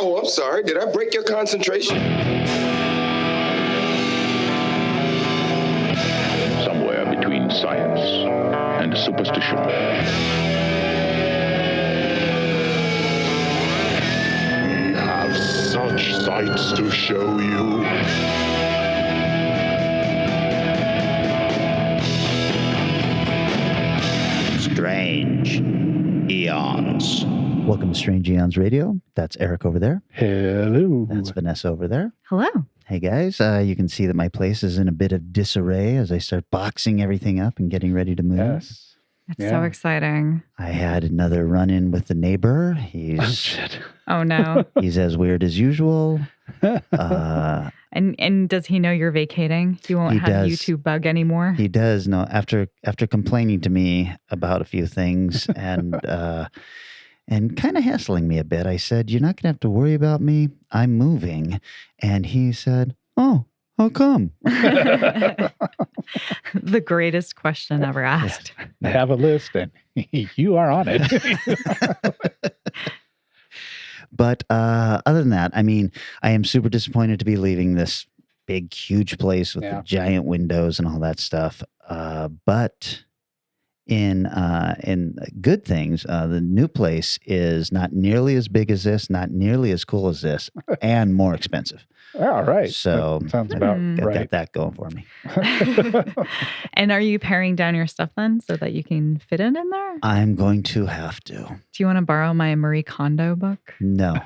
Oh, I'm sorry. Did I break your concentration? Somewhere between science and superstition. We have such sights to show you. Strange Aeons. Welcome to Strange Aeons Radio. That's Eric over there. Hello. That's Vanessa over there. Hello. Hey guys, you can see that my place is in a bit of disarray as I start boxing everything up and getting ready to move. Yes. It's so exciting. I had another run-in with the neighbor. Oh no. He's as weird as usual. And does he know you're vacating? He won't have you two bug anymore? He does. No, after complaining to me about a few things and kind of hassling me a bit, I said, "You're not going to have to worry about me. I'm moving." And he said, "Oh, how come?" The greatest question ever asked. I have a list and you are on it. But other than that, I mean, I am super disappointed to be leaving this big, huge place with the giant windows and all that stuff. But in good things, the new place is not nearly as big as this, not nearly as cool as this, and more expensive. All right. So that sounds about right. Got that going for me. And are you paring down your stuff then so that you can fit it in there? I'm going to have to. Do you want to borrow my Marie Kondo book? No.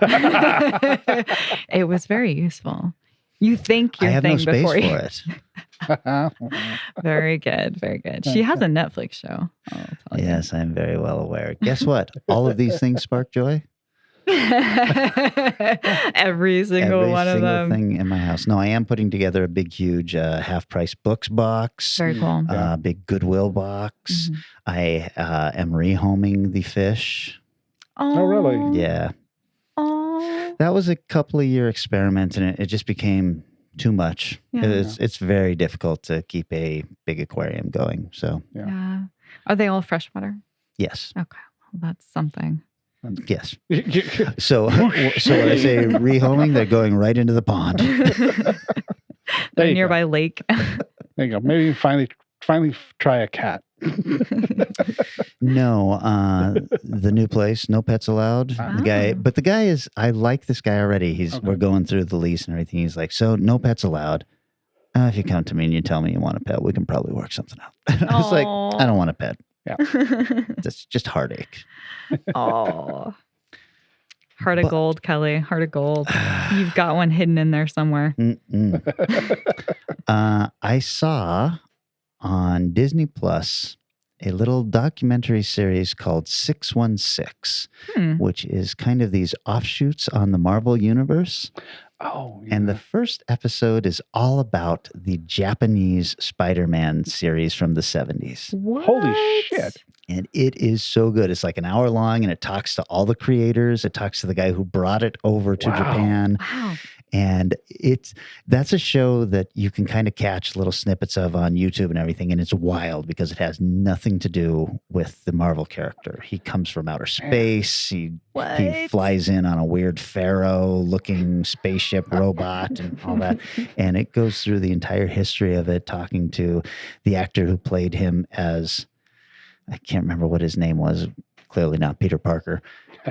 It was very useful. You think your I have thing no space before for it. Very good. Very good. She has a Netflix show. I'll tell you. Yes, I'm very well aware. Guess what? All of these things spark joy. Every single one of them. Thing in my house. No, I am putting together a big, huge half-price books box. Very cool. Big Goodwill box. Mm-hmm. I am rehoming the fish. Oh, really? Yeah. Oh. That was a couple of year experiment, and it just became too much. Yeah. It's very difficult to keep a big aquarium going. So Yeah. Are they all freshwater? yes. Okay. Well, that's something. Yes. So when I say rehoming, they're going right into the pond. The nearby lake. There you go. Maybe finally try a cat. No, the new place, no pets allowed. The guy is. I like this guy already. We're going through the lease and everything. He's like, so no pets allowed. If you come to me and you tell me you want a pet, we can probably work something out. I was like, I don't want a pet. Yeah, that's just heartache. Oh, heart of gold, Kelly. Heart of gold. You've got one hidden in there somewhere. I saw on Disney Plus a little documentary series called 616, which is kind of these offshoots on the Marvel Universe. Oh, yeah. And the first episode is all about the Japanese Spider-Man series from the 70s. What? Holy shit. And it is so good. It's like an hour long, and it talks to all the creators. It talks to the guy who brought it over to Japan. Wow. And that's a show that you can kind of catch little snippets of on YouTube and everything. And it's wild because it has nothing to do with the Marvel character. He comes from outer space. He flies in on a weird pharaoh-looking spaceship robot and all that. And it goes through the entire history of it, talking to the actor who played him as, I can't remember what his name was. Clearly not Peter Parker.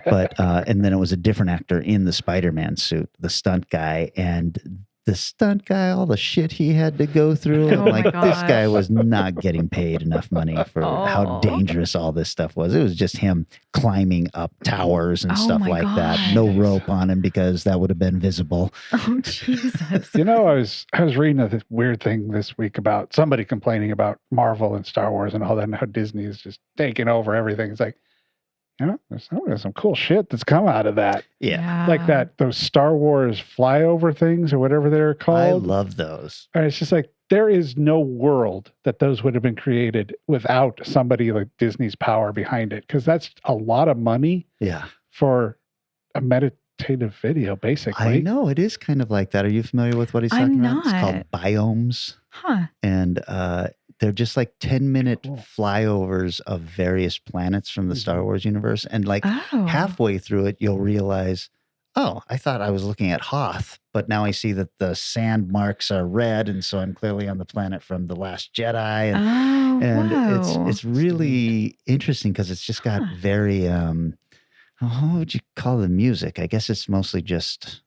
But and then it was a different actor in the Spider-Man suit, the stunt guy, and the stunt guy, all the shit he had to go through. Oh Like, this guy was not getting paid enough money for how Oh. dangerous all this stuff was. It was just him climbing up towers and Oh stuff my like that. God. No rope on him because that would have been visible. Oh, Jesus. You know, I was reading this weird thing this week about somebody complaining about Marvel and Star Wars and all that, and how Disney is just taking over everything. It's like, you know, there's some cool shit that's come out of that. Yeah. Like those Star Wars flyover things or whatever they're called. I love those. And it's just like, there is no world that those would have been created without somebody like Disney's power behind it. Because that's a lot of money for a meditative video, basically. I know. It is kind of like that. Are you familiar with what he's talking about? It's called biomes. Huh. And they're just like 10-minute flyovers of various planets from the Star Wars universe. And like halfway through it, you'll realize, oh, I thought I was looking at Hoth, but now I see that the sand marks are red, and so I'm clearly on the planet from The Last Jedi. And wow. it's really interesting because it's just got very how would you call the music? I guess it's mostly just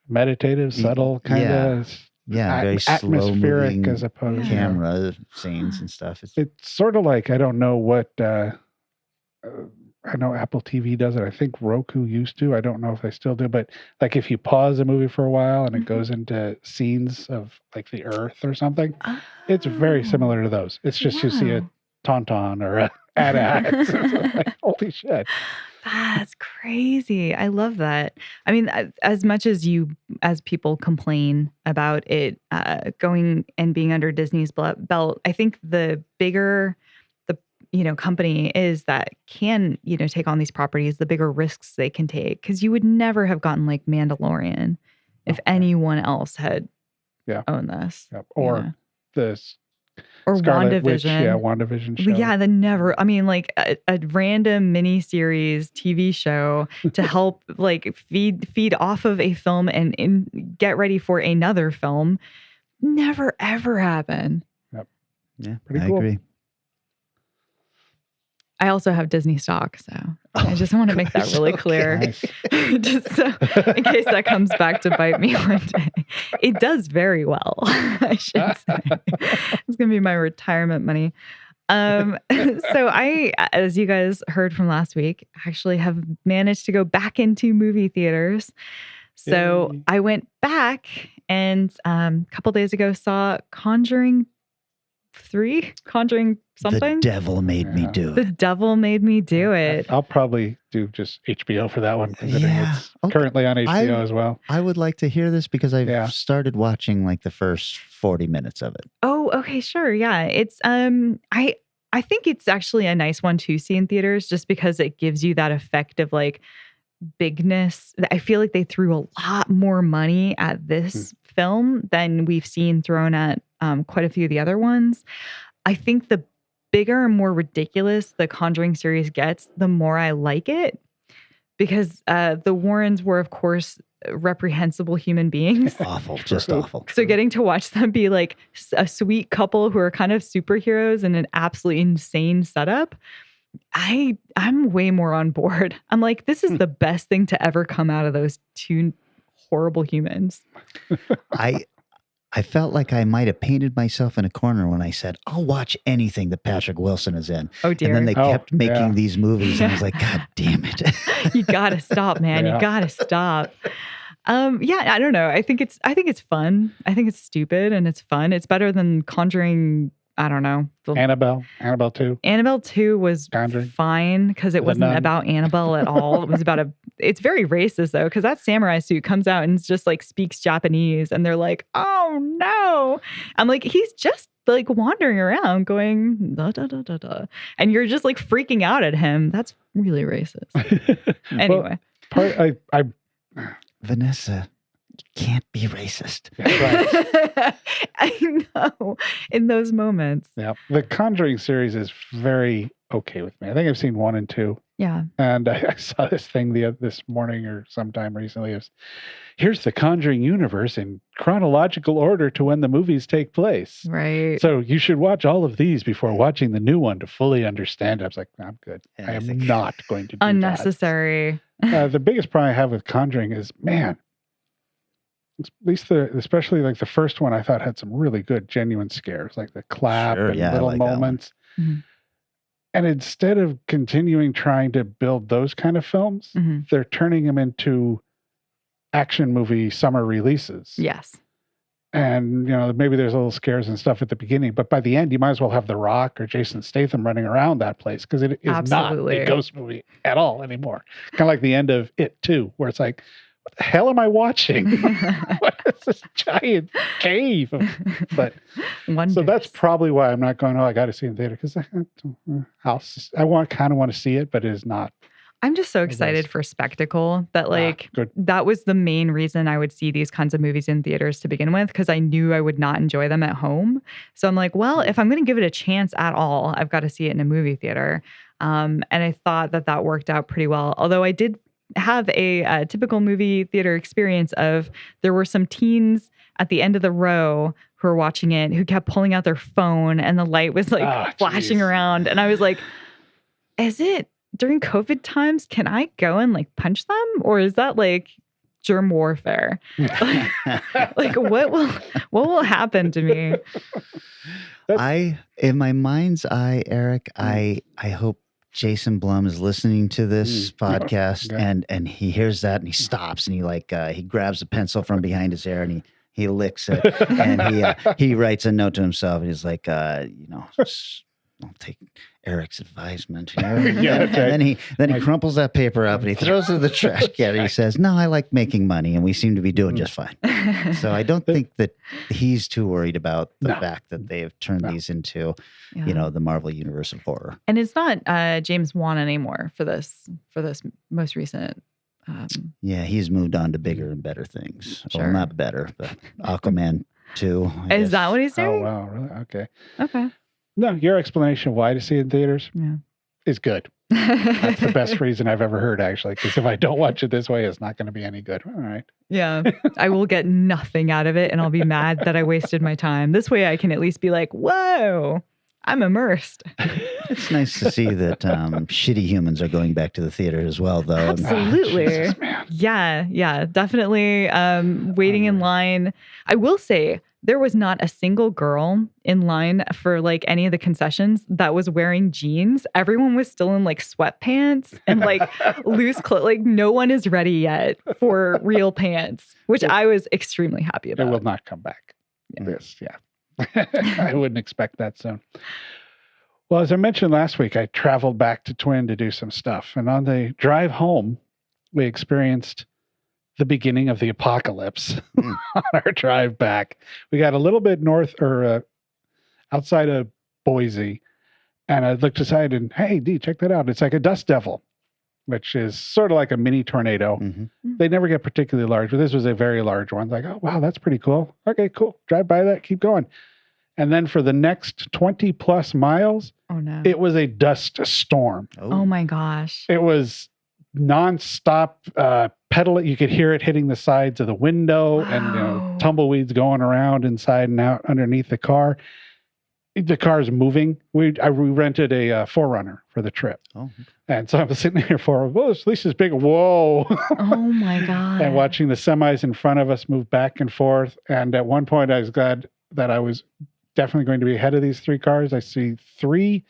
meditative, subtle, kind of. Yeah, very atmospheric slow-moving as opposed camera scenes and stuff. It's sort of like, I don't know what I know Apple TV does it. I think Roku used to. I don't know if they still do, but like if you pause a movie for a while and it goes into scenes of like the Earth or something, it's very similar to those. It's just you see a tauntaun or a AT-AT. Like, holy shit. That's crazy. I love that. I mean, as much as people complain about it going and being under Disney's belt, I think the bigger the company is that can take on these properties, the bigger risks they can take. Because you would never have gotten like Mandalorian if anyone else had owned this. Yep. Or this. Or Scarlet WandaVision. Witch, WandaVision show. Yeah, I mean, like a random miniseries TV show to help like feed off of a film and get ready for another film. Never ever happen. Yep. Yeah, pretty I cool. agree. I also have Disney stock, so I just want to make that really clear. Nice. Just so, in case that comes back to bite me one day. It does very well, I should say. It's going to be my retirement money. So I, as you guys heard from last week, actually have managed to go back into movie theaters. So Yay. I went back and a couple days ago saw Conjuring something. The devil made me do The it. devil made me do it. I'll probably do just HBO for that one, considering it's Okay. currently on HBO as well. I would like to hear this because I've started watching like the first 40 minutes of it. Oh, okay, sure. Yeah. It's I think it's actually a nice one to see in theaters just because it gives you that effect of like bigness. I feel like they threw a lot more money at this film than we've seen thrown at quite a few of the other ones. I think the bigger and more ridiculous the Conjuring series gets, the more I like it. Because the Warrens were, of course, reprehensible human beings. Awful, just awful. So getting to watch them be like a sweet couple who are kind of superheroes in an absolutely insane setup, I'm way more on board. I'm like, this is the best thing to ever come out of those two horrible humans. I felt like I might have painted myself in a corner when I said, I'll watch anything that Patrick Wilson is in. Oh, dear. And then they kept making these movies, and I was like, God damn it. You gotta stop, man. You gotta stop. I don't know. I think it's fun. I think it's stupid and it's fun. It's better than Conjuring. I don't know. Annabelle 2. Annabelle 2 was Conjuring. Fine because it wasn't about Annabelle at all. It was about it's very racist though, because that samurai suit comes out and just like speaks Japanese and they're like, oh no. I'm like, he's just like wandering around going da da da da da. And you're just like freaking out at him. That's really racist. Anyway. Well, Vanessa, you can't be racist. Right. I know. In those moments. Yeah. The Conjuring series is very okay with me. I think I've seen 1 and 2. Yeah. And I saw this thing this morning or sometime recently. Here's the Conjuring universe in chronological order to when the movies take place. Right. So you should watch all of these before watching the new one to fully understand. I was like, I'm good. Yeah, I am not going to do unnecessary. that. The biggest problem I have with Conjuring is, man, at least especially like the first one, I thought had some really good, genuine scares, like the clap and little moments. Mm-hmm. And instead of continuing trying to build those kind of films, they're turning them into action movie summer releases. Yes. And, maybe there's little scares and stuff at the beginning, but by the end, you might as well have The Rock or Jason Statham running around that place because it is not a ghost movie at all anymore. Kind of like the end of It 2, where it's like, what the hell am I watching? What is this giant cave? But so that's probably why I'm not going, I got to see it in theater, because I kind of want to see it, but it is not. I'm just so excited for spectacle that that was the main reason I would see these kinds of movies in theaters to begin with, because I knew I would not enjoy them at home. So I'm like, well, if I'm going to give it a chance at all, I've got to see it in a movie theater. And I thought that worked out pretty well. Although I did have a typical movie theater experience of there were some teens at the end of the row who were watching it who kept pulling out their phone and the light was like flashing around. And I was like, is it during COVID times? Can I go and like punch them? Or is that like germ warfare? Like what will happen to me? In my mind's eye, Eric, I hope Jason Blum is listening to this podcast and he hears that and he stops and he grabs a pencil from behind his ear and he licks it and he writes a note to himself and he's like, I'll take Eric's advisement here. And then he crumples that paper up and he throws it in the trash can and he says, no, I like making money and we seem to be doing just fine. So I don't think that he's too worried about the fact that they've turned these into, the Marvel Universe of horror. And it's not James Wan anymore for this most recent. He's moved on to bigger and better things. Sure. Well, not better, but Aquaman 2. Is that what he's doing? Oh, wow. Really? Okay. Okay. No, your explanation of why to see it in theaters is good. That's the best reason I've ever heard, actually, because if I don't watch it this way, it's not going to be any good. All right. Yeah. I will get nothing out of it and I'll be mad that I wasted my time. This way I can at least be like, whoa, I'm immersed. It's nice to see that shitty humans are going back to the theater as well, though. Absolutely. Jesus, man. Yeah, definitely. Waiting in line. I will say there was not a single girl in line for like any of the concessions that was wearing jeans. Everyone was still in like sweatpants and like loose clothes. Like no one is ready yet for real pants, which I was extremely happy about. It will not come back. I wouldn't expect that soon. Well, as I mentioned last week, I traveled back to Twin to do some stuff. And on the drive home, we experienced the beginning of the apocalypse on our drive back. We got a little bit north or outside of Boise. And I looked aside and, hey, D, check that out. It's like a dust devil, which is sort of like a mini tornado. Mm-hmm. They never get particularly large, but this was a very large one. Like, oh, wow, that's pretty cool. Okay, cool. Drive by that. Keep going. And then for the next 20 plus miles, it was a dust storm. Oh my gosh. It was nonstop pedal. You could hear it hitting the sides of the window and tumbleweeds going around inside and out underneath the car. The car's moving. We rented a 4Runner for the trip. Oh. And so I was sitting here at least this big, whoa. Oh my God. And watching the semis in front of us move back and forth. And at one point I was glad that I was definitely going to be ahead of these three cars. I see 3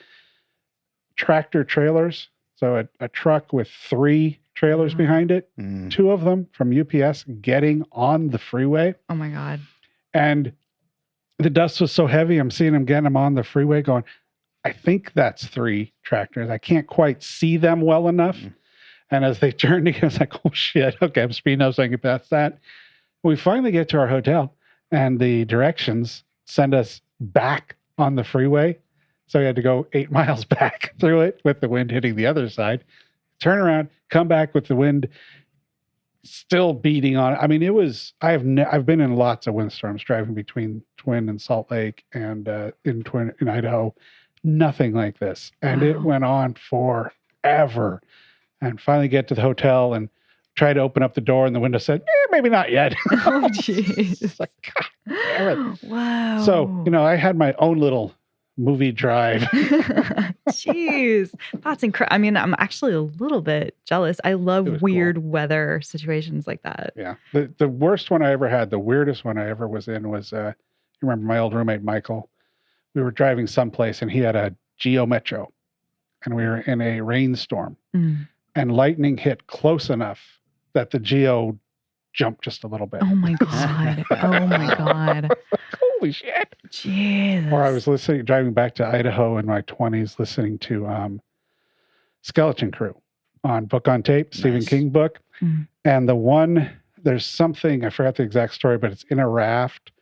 tractor trailers. So a truck with 3 trailers behind it, 2 of them from UPS getting on the freeway. Oh my God. And the dust was so heavy, I'm seeing them getting them on the freeway going, I think that's 3 tractors. I can't quite see them well enough. And as they turned again, I was like, oh shit, okay, I'm speeding up so I can get past that. We finally get to our hotel and the directions send us back on the freeway. So we had to go 8 miles back through it with the wind hitting the other side, turn around, come back with the wind still beating on it. I mean, it was, I've been in lots of windstorms driving between Twin and Salt Lake and in Idaho. Nothing like this. And it went on forever. And finally get to the hotel and try to open up the door and the window said, maybe not yet. Oh, jeez. It's like, God damn it. Wow. So, I had my own little movie drive. Jeez. That's incredible. I mean, I'm actually a little bit jealous. I love weird weather situations like that. Yeah. The worst one I ever had, the weirdest one I ever was in was, you remember my old roommate, Michael? We were driving someplace and he had a Geo Metro and we were in a rainstorm and lightning hit close enough that the Geo jumped just a little bit. Oh my God. Oh my God. Holy shit. Jesus. Or I was driving back to Idaho in my 20s, listening to Skeleton Crew on Book on Tape, Stephen King book. And there's something, I forgot the exact story, but it's in a raft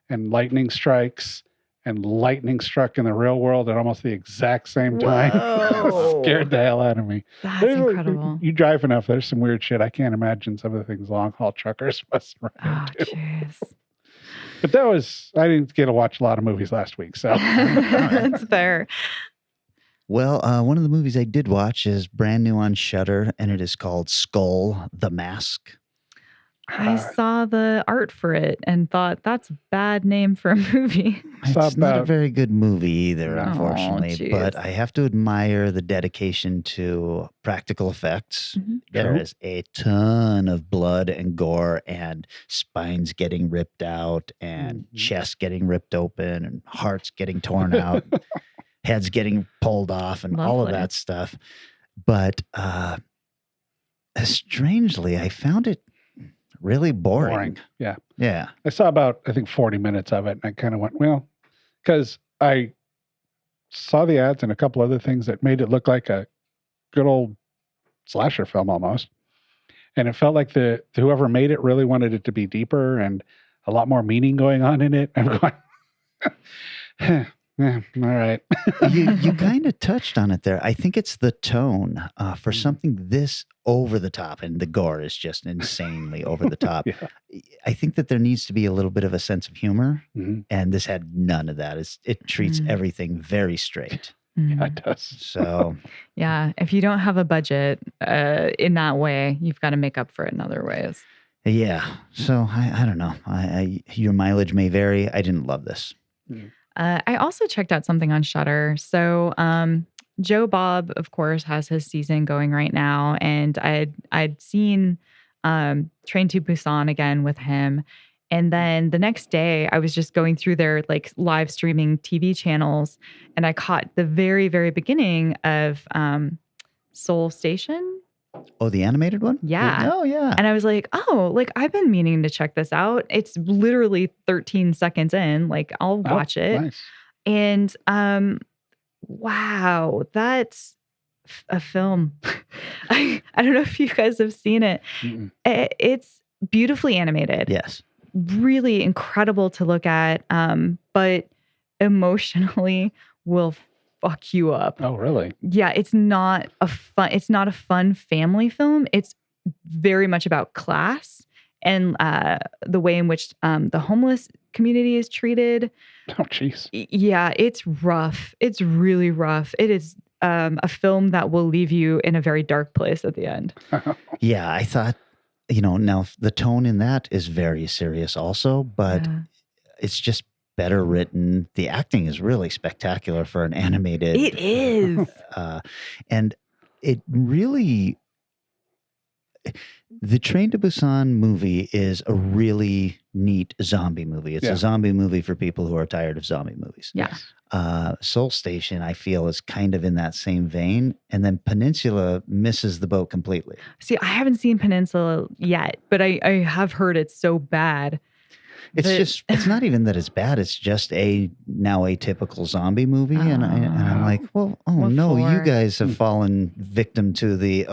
and lightning strikes and lightning struck in the real world at almost the exact same time. It scared the hell out of me. That's incredible. You drive enough, there's some weird shit. I can't imagine some of the things long haul truckers must run into. Jeez. But I didn't get to watch a lot of movies last week, so. That's fair. Well, one of the movies I did watch is brand new on Shudder, and it is called Skull: The Mask. I saw the art for it and thought that's a bad name for a movie. It's not a very good movie either, Oh, unfortunately, but I have to admire the dedication to practical effects. There is a ton of blood and gore and spines getting ripped out and chests getting ripped open and hearts getting torn out, heads getting pulled off and all of that stuff. But strangely, I found it really boring. Yeah. Yeah. I saw about, I think, 40 minutes of it, and I kind of went, well, because I saw the ads and a couple other things that made it look like a good old slasher film almost. And it felt like whoever made it really wanted it to be deeper and a lot more meaning going on in it. I'm going, all right. you kind of touched on it there. I think it's the tone for something this over the top, and the gore is just insanely over the top. I think that there needs to be a little bit of a sense of humor, and this had none of that. It treats everything very straight. Yeah, it does. So, yeah, if you don't have a budget in that way, you've got to make up for it in other ways. Yeah. So I don't know. Your mileage may vary. I didn't love this. I also checked out something on Shudder. So Joe Bob, of course, has his season going right now, and I'd seen Train to Busan again with him. And then the next day, I was just going through their like live streaming TV channels, and I caught the very, very beginning of Seoul Station. Oh, the animated one? Yeah. Oh, yeah. And I was like, oh, like I've been meaning to check this out. It's literally 13 seconds in. Like I'll watch it. Nice. And wow, that's a film. I don't know if you guys have seen it. It's beautifully animated. Yes. Really incredible to look at, but emotionally will fuck you up. Oh, really? Yeah, it's not a fun family film. It's very much about class and the way in which the homeless community is treated. Oh, jeez. Yeah, it's rough. It's really rough. It is a film that will leave you in a very dark place at the end. Yeah, I thought, now the tone in that is very serious also, but it's just better written. The acting is really spectacular for an animated. It is. And it really, the Train to Busan movie is a really neat zombie movie. It's a zombie movie for people who are tired of zombie movies. Yeah. Seoul Station, I feel, is kind of in that same vein. And then Peninsula misses the boat completely. See, I haven't seen Peninsula yet, but I have heard it's so bad. It's not even that it's bad. It's just now a typical zombie movie. And I'm like, well, you guys have fallen victim to the,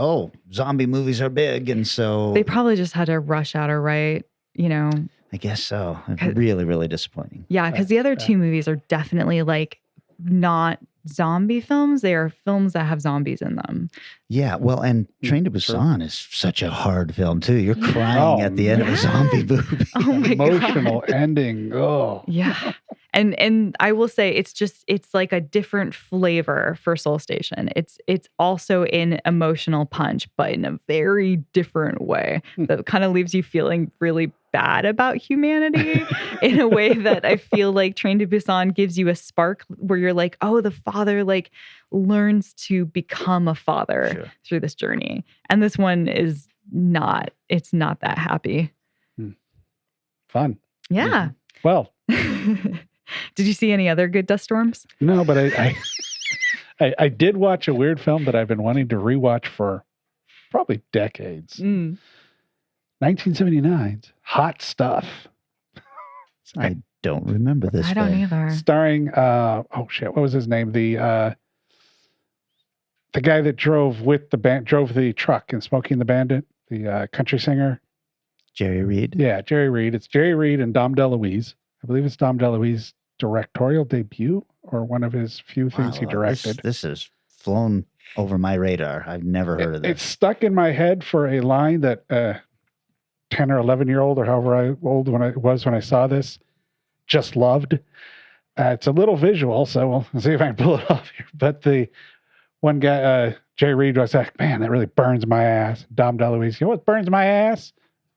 zombie movies are big. And so they probably just had to rush out or write, I guess so. Really, really disappointing. Yeah, because the other two movies are definitely like not zombie films. They are films that have zombies in them. Yeah, well, and Train to Busan is such a hard film too. You're crying at the end of a zombie movie. Oh my Emotional ending. Oh. Yeah. And I will say it's like a different flavor for Soul Station. It's also an emotional punch, but in a very different way that kind of leaves you feeling really bad about humanity in a way that I feel like Train to Busan gives you a spark where you're like, oh, the father like learns to become a father through this journey. And this one is not that happy. Fun. Yeah. Well, did you see any other good dust storms? No, but I did watch a weird film that I've been wanting to rewatch for probably decades. 1979's Hot Stuff. I don't remember this. I don't either. Starring, what was his name? The guy that drove the truck in Smokey and the Bandit, the country singer. Jerry Reed. Yeah, Jerry Reed. It's Jerry Reed and Dom DeLuise. I believe it's Dom DeLuise's directorial debut or one of his few things he directed. This has flown over my radar. I've never heard of this. It's stuck in my head for a line that 10 or 11-year-old or however old when I saw this just loved. It's a little visual, so we'll see if I can pull it off here. But the one guy, Jay Reed, was like, man, that really burns my ass. Dom DeLuise, you know what burns my ass?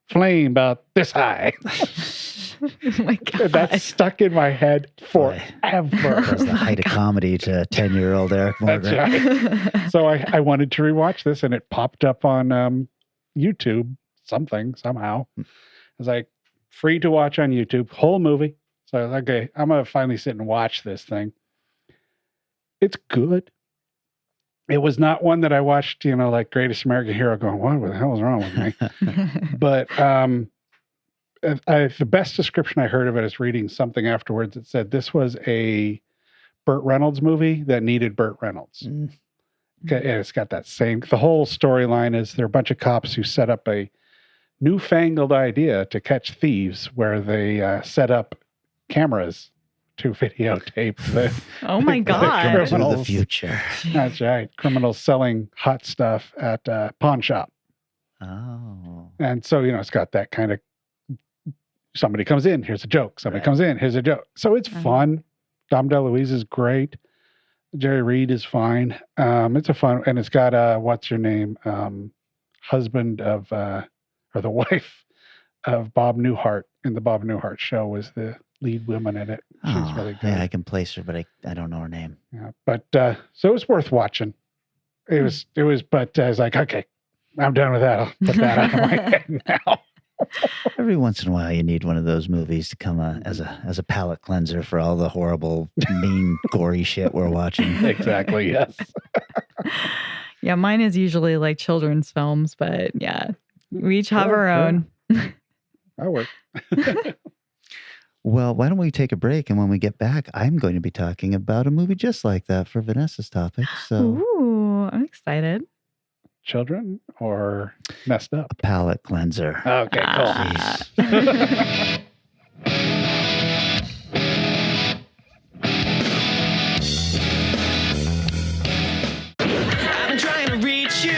Flame about this high. Oh my God. That's stuck in my head forever. That's the height of comedy to 10-year-old Eric Morgan. That's right. So I wanted to rewatch this, and it popped up on YouTube, somehow. I was like, free to watch on YouTube, whole movie. So I was like, okay, I'm going to finally sit and watch this thing. It's good. It was not one that I watched, like Greatest American Hero going, what the hell is wrong with me? But the best description I heard of it is reading something afterwards that said this was a Burt Reynolds movie that needed Burt Reynolds. And it's got that the whole storyline is there are a bunch of cops who set up a newfangled idea to catch thieves where they set up cameras to videotape the oh my God. From the future. That's right. Criminals selling hot stuff at a pawn shop. Oh. And so, it's got that kind of somebody comes in, here's a joke. Somebody comes in, here's a joke. So it's fun. Dom DeLuise is great. Jerry Reed is fine. It's a fun, and it's got what's her name? Husband of or the wife of Bob Newhart in the Bob Newhart show was the lead woman in it. She's really good. Yeah, I can place her, but I don't know her name. Yeah, but so it was worth watching. It was, but I was like, okay, I'm done with that. I'll put that out of my head now. Every once in a while, you need one of those movies to come as a palate cleanser for all the horrible, mean, gory shit we're watching. Exactly. Yes. Yeah, mine is usually like children's films, but yeah, we each have our own. That works. Well, why don't we take a break, and when we get back, I'm going to be talking about a movie just like that for Vanessa's topic. So, ooh, I'm excited. Children or messed up? A palate cleanser. Okay, cool. I've been trying to reach you.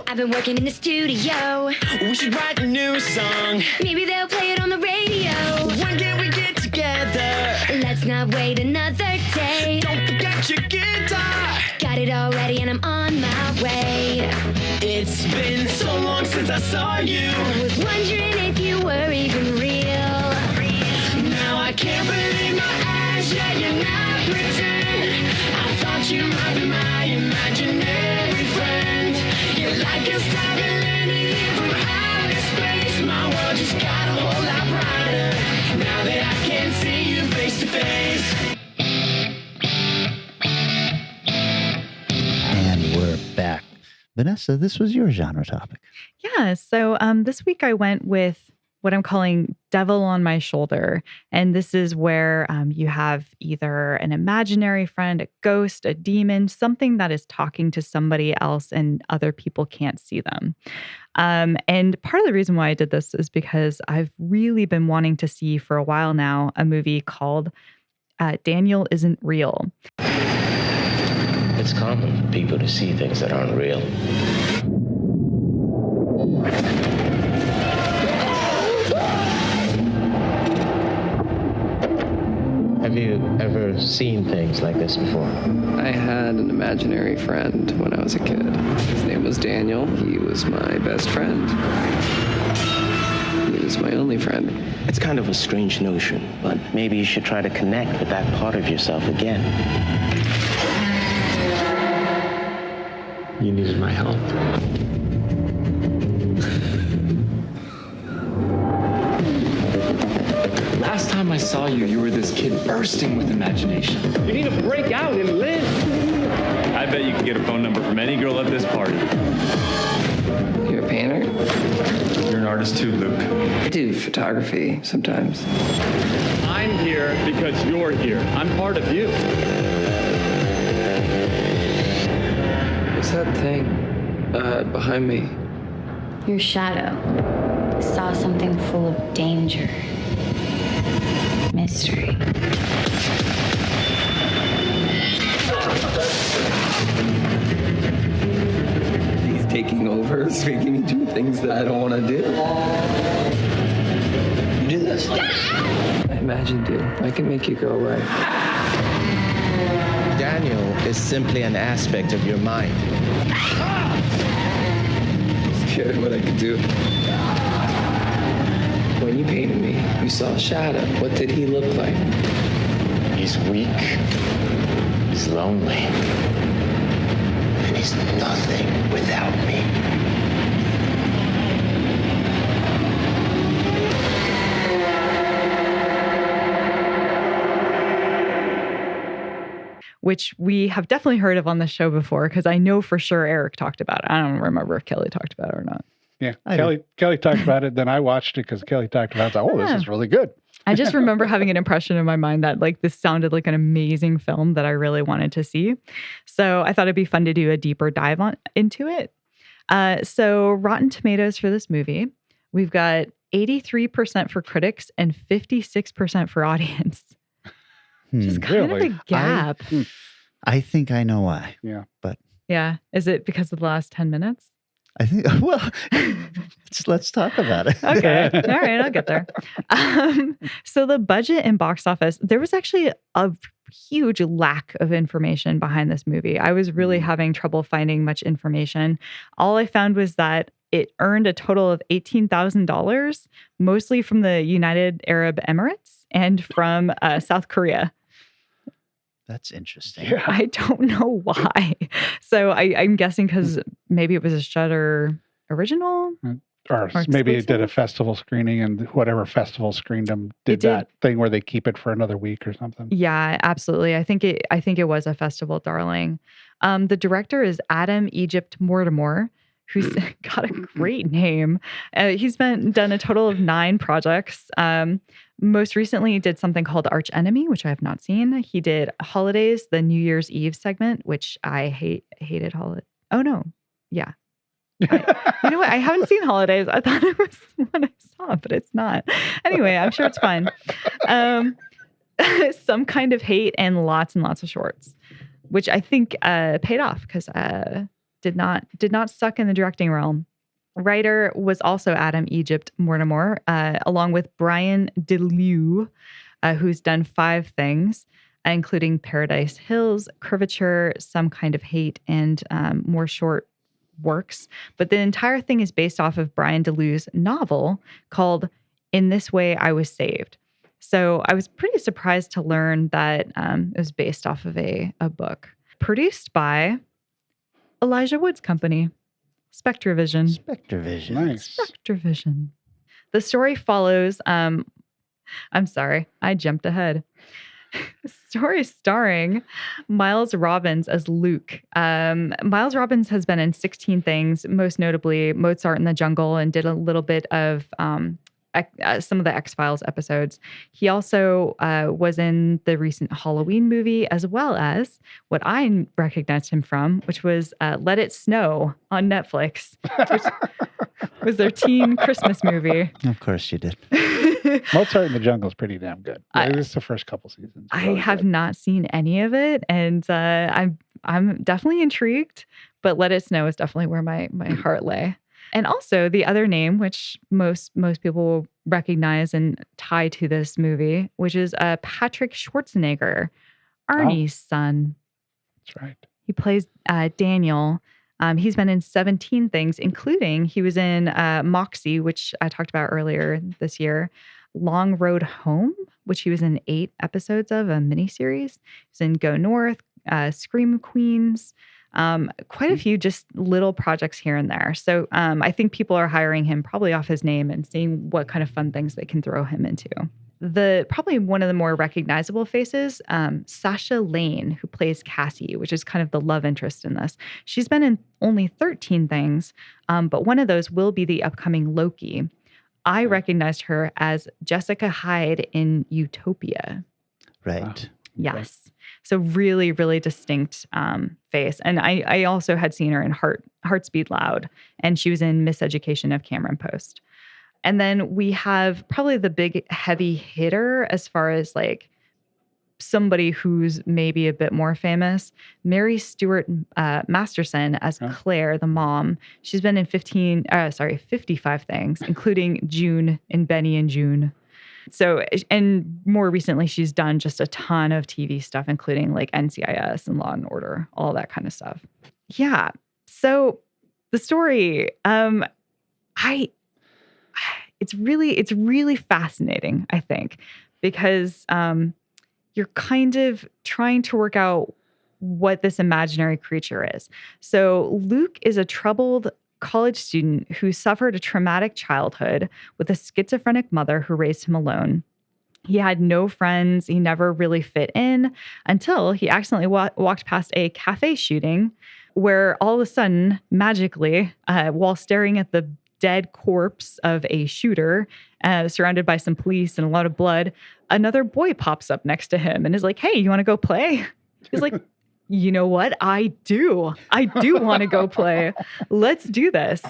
I've been working in the studio. We should write a new song. Maybe they'll play it on the radio. When can we get together? Let's not wait another day. Don't forget your guitar. Got it all ready and I'm on my way. It's been so long since I saw you. I was wondering if you were even real. Now I can't believe my eyes. Yeah, you're not pretend. I thought you might be my imaginary friend. You're like a star landing here from outer space. My world just got a whole lot brighter now that I can see you face to face. And we're back. Vanessa, this was your genre topic. Yeah. So this week I went with what I'm calling Devil on My Shoulder. And this is where you have either an imaginary friend, a ghost, a demon, something that is talking to somebody else and other people can't see them. And part of the reason why I did this is because I've really been wanting to see for a while now a movie called Daniel Isn't Real. It's common for people to see things that aren't real. Have you ever seen things like this before? I had an imaginary friend when I was a kid. His name was Daniel. He was my best friend. He was my only friend. It's kind of a strange notion, but maybe you should try to connect with that part of yourself again. You needed my help. Last time I saw you, you were this kid bursting with imagination. You need to break out and live. I bet you can get a phone number from any girl at this party. You're a painter? You're an artist too, Luke. I do photography sometimes. I'm here because you're here. I'm part of you. What's that thing behind me? Your shadow. Saw something full of danger. Mystery. He's taking over. He's making me do things that I don't want to do. You do this? I imagined you. I can make you go away. Dad Daniel is simply an aspect of your mind. Scared of what I could do. When you painted me, you saw a shadow. What did he look like? He's weak. He's lonely. And he's nothing without me. Which we have definitely heard of on the show before, because I know for sure Eric talked about it. I don't remember if Kelly talked about it or not. Yeah, Kelly talked about it. Then I watched it because Kelly talked about it. Oh, this is really good. I just remember having an impression in my mind that like this sounded like an amazing film that I really wanted to see. So I thought it'd be fun to do a deeper dive into it. So Rotten Tomatoes for this movie, we've got 83% for critics and 56% for audience. Just kind of a gap. I think I know why. Yeah. But yeah. Is it because of the last 10 minutes? I think, well, let's talk about it. Okay. All right. I'll get there. So the budget and box office, there was actually a huge lack of information behind this movie. I was really having trouble finding much information. All I found was that it earned a total of $18,000, mostly from the United Arab Emirates and from South Korea. That's interesting. Yeah. I don't know why. So I'm guessing because maybe it was a Shudder original. Or maybe it did a festival screening, and whatever festival screened them did that thing where they keep it for another week or something. Yeah, absolutely. I think it was a festival darling. The director is Adam Egypt Mortimer, who's got a great name. He's done a total of 9 projects. Most recently, he did something called Arch Enemy, which I have not seen. He did Holidays, the New Year's Eve segment, which I hated. Oh no, yeah. You know what? I haven't seen Holidays. I thought it was what I saw, but it's not. Anyway, I'm sure it's fine. Some Kind of Hate and lots of shorts, which I think paid off because did not suck in the directing realm. Writer was also Adam Egypt Mortimer, along with Brian DeLue, who's done 5 things, including Paradise Hills, Curvature, Some Kind of Hate, and more short works. But the entire thing is based off of Brian DeLue's novel called In This Way I Was Saved. So I was pretty surprised to learn that it was based off of a book. Produced by Elijah Wood's company, Spectrovision. Nice. Spectrovision. The story follows, I'm sorry, I jumped ahead. The story starring Miles Robbins as Luke. Miles Robbins has been in 16 things, most notably Mozart in the Jungle, and did a little bit of some of the X-Files episodes. He also was in the recent Halloween movie, as well as what I recognized him from, which was Let It Snow on Netflix, which was their teen Christmas movie. Of course you did. Mozart in the Jungle is pretty damn good. This is the first couple seasons. I have not seen any of it, and I'm definitely intrigued, but Let It Snow is definitely where my heart lay. And also the other name, which most people will recognize and tie to this movie, which is Patrick Schwarzenegger, Arnie's son. That's right. He plays Daniel. He's been in 17 things, including he was in Moxie, which I talked about earlier this year, Long Road Home, which he was in 8 episodes of, a miniseries. He's in Go North, Scream Queens, quite a few just little projects here and there. So I think people are hiring him probably off his name and seeing what kind of fun things they can throw him into. Probably one of the more recognizable faces, Sasha Lane, who plays Cassie, which is kind of the love interest in this. She's been in only 13 things, but one of those will be the upcoming Loki. I recognized her as Jessica Hyde in Utopia. Right. Wow. Yes. So really, really distinct face. And I also had seen her in Heartsbeat Loud, and she was in Miseducation of Cameron Post. And then we have probably the big heavy hitter as far as like somebody who's maybe a bit more famous, Mary Stuart Masterson as Claire, the mom. She's been in 55 things, including June in Benny and June. So, and more recently, she's done just a ton of TV stuff, including like NCIS and Law and Order, all that kind of stuff. Yeah. So the story, it's really fascinating, I think, because you're kind of trying to work out what this imaginary creature is. So Luke is a troubled college student who suffered a traumatic childhood with a schizophrenic mother who raised him alone. He had no friends. He never really fit in until he accidentally walked past a cafe shooting where all of a sudden, magically, while staring at the dead corpse of a shooter, surrounded by some police and a lot of blood, another boy pops up next to him and is like, "Hey, you want to go play?" He's like, "You know what? I do want to go play. Let's do this."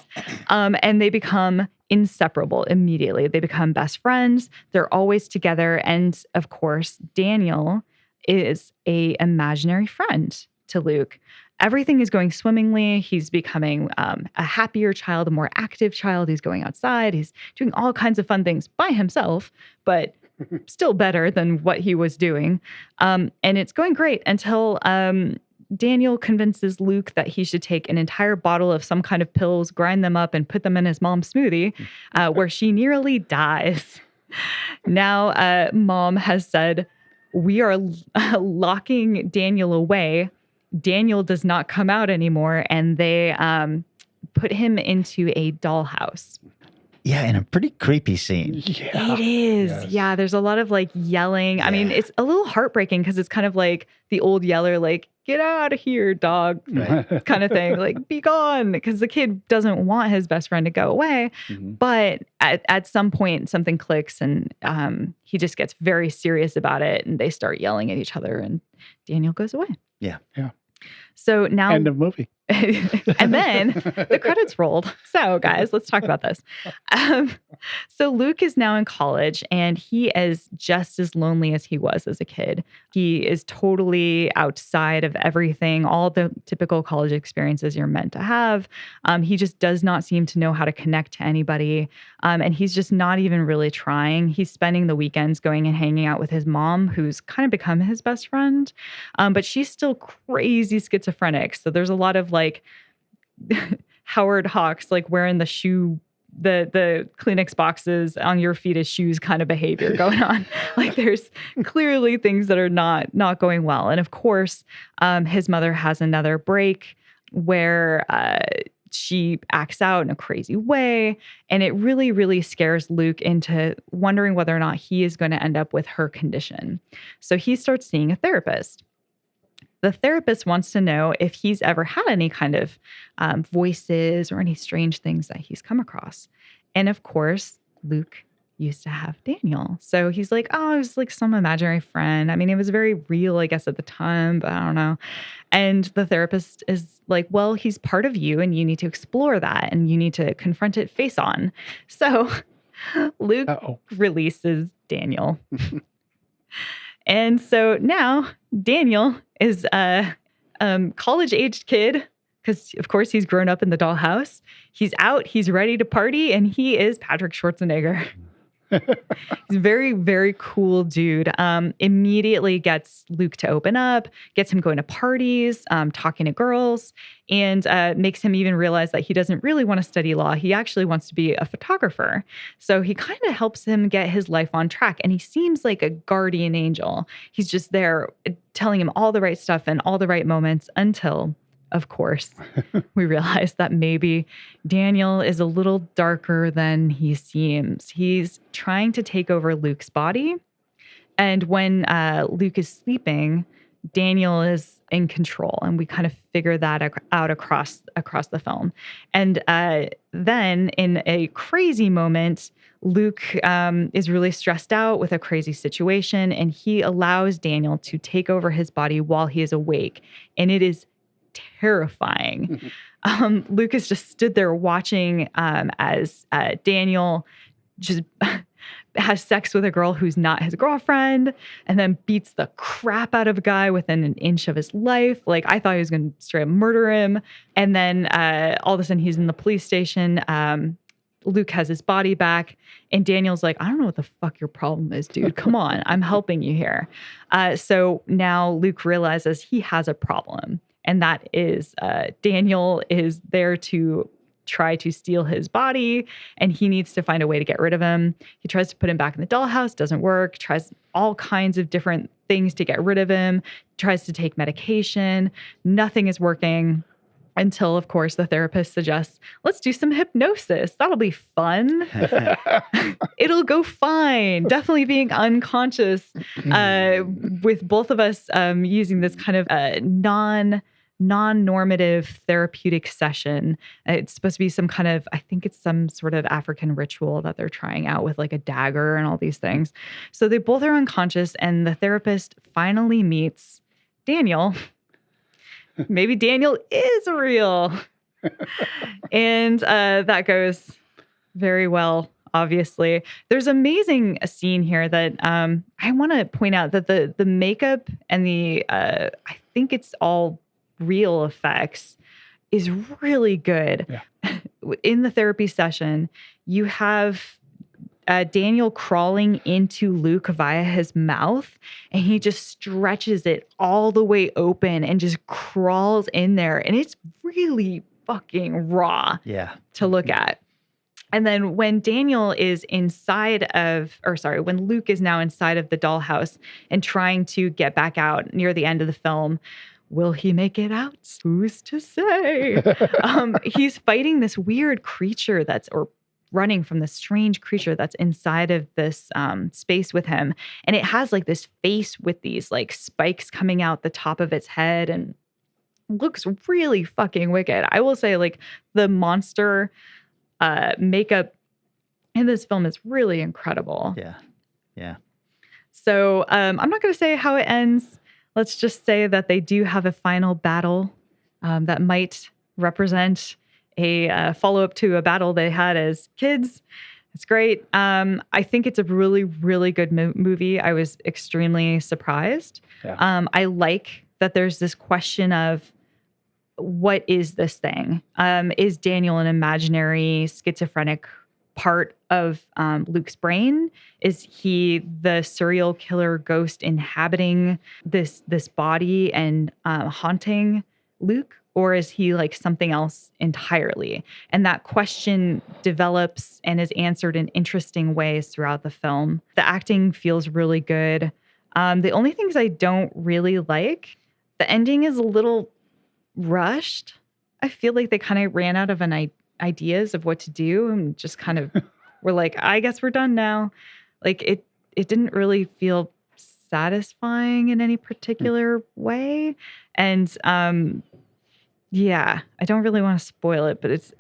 And they become inseparable immediately. They become best friends. They're always together. And of course, Daniel is a imaginary friend to Luke. Everything is going swimmingly. He's becoming a happier child, a more active child. He's going outside. He's doing all kinds of fun things by himself, but still better than what he was doing. And it's going great until Daniel convinces Luke that he should take an entire bottle of some kind of pills, grind them up, and put them in his mom's smoothie, where she nearly dies. Now, Mom has said, "We are locking Daniel away. Daniel does not come out anymore," and they put him into a dollhouse. Yeah, in a pretty creepy scene. Yeah. It is. Yes. Yeah, there's a lot of like yelling. I mean, it's a little heartbreaking because it's kind of like the old yeller, like, "Get out of here, dog," kind of thing, like, "Be gone," because the kid doesn't want his best friend to go away. But at some point, something clicks and he just gets very serious about it and they start yelling at each other and Daniel goes away. Yeah. Yeah. So now, End of movie. and then the credits rolled. So, guys, let's talk about this. So Luke is now in college, and he is just as lonely as he was as a kid. He is totally outside of everything, all the typical college experiences you're meant to have. He just does not seem to know how to connect to anybody, and he's just not even really trying. He's spending the weekends going and hanging out with his mom, who's kind of become his best friend, but she's still crazy schizophrenic. So there's a lot of like Howard Hawks, like wearing the Kleenex boxes on your feet as shoes kind of behavior going on. Like there's clearly things that are not going well. And of course, his mother has another break where she acts out in a crazy way. And it really, really scares Luke into wondering whether or not he is going to end up with her condition. So he starts seeing a therapist. The therapist wants to know if he's ever had any kind of voices or any strange things that he's come across. And of course, Luke used to have Daniel. So he's like, "Oh, it was like some imaginary friend. I mean, it was very real, I guess, at the time, but I don't know." And the therapist is like, "Well, he's part of you and you need to explore that and you need to confront it face on." So Luke releases Daniel. And so now Daniel is a college-aged kid because, of course, he's grown up in the dollhouse. He's out. He's ready to party. And he is Patrick Schwarzenegger. He's a very, very cool dude. Immediately gets Luke to open up, gets him going to parties, talking to girls, and makes him even realize that he doesn't really want to study law. He actually wants to be a photographer. So he kind of helps him get his life on track. And he seems like a guardian angel. He's just there telling him all the right stuff in all the right moments until, of course, we realize that maybe Daniel is a little darker than he seems. He's trying to take over Luke's body. And when Luke is sleeping, Daniel is in control. And we kind of figure that out across the film. And then in a crazy moment, Luke is really stressed out with a crazy situation. And he allows Daniel to take over his body while he is awake. And it is terrifying. Lucas just stood there watching as Daniel just has sex with a girl who's not his girlfriend and then beats the crap out of a guy within an inch of his life. Like, I thought he was going to straight up murder him. And then all of a sudden he's in the police station Luke has his body back, and Daniel's like, I don't know what the fuck your problem is, dude. Come on, I'm helping you here. So now Luke realizes he has a problem, and that is Daniel is there to try to steal his body, and he needs to find a way to get rid of him. He tries to put him back in the dollhouse, doesn't work, tries all kinds of different things to get rid of him, tries to take medication. Nothing is working. Until, of course, the therapist suggests, let's do some hypnosis. That'll be fun. It'll go fine. Definitely being unconscious with both of us using this kind of non-normative therapeutic session. It's supposed to be some kind of, I think it's some sort of African ritual that they're trying out with like a dagger and all these things. So they both are unconscious, and the therapist finally meets Daniel. Maybe Daniel is real. And that goes very well, obviously. There's amazing scene here that I want to point out that the makeup and the, I think it's all real effects, is really good. Yeah. In the therapy session, you have Daniel crawling into Luke via his mouth, and he just stretches it all the way open and just crawls in there. And it's really fucking raw to look at. And then when Daniel is when Luke is now inside of the dollhouse and trying to get back out near the end of the film, will he make it out? Who's to say? He's fighting this weird creature or running from this strange creature that's inside of this space with him. And it has like this face with these like spikes coming out the top of its head and looks really fucking wicked. I will say, like, the monster makeup in this film is really incredible. Yeah. So I'm not going to say how it ends. Let's just say that they do have a final battle that might represent a follow-up to a battle they had as kids. It's great. I think it's a really, really good movie. I was extremely surprised. Yeah. I like that there's this question of, what is this thing? Is Daniel an imaginary schizophrenic part of Luke's brain? Is he the serial killer ghost inhabiting this body and haunting Luke? Or is he like something else entirely? And that question develops and is answered in interesting ways throughout the film. The acting feels really good. The only things I don't really like, the ending is a little rushed. I feel like they kind of ran out of ideas of what to do and just kind of were like, I guess we're done now. Like it didn't really feel satisfying in any particular way. And yeah, I don't really want to spoil it, but it's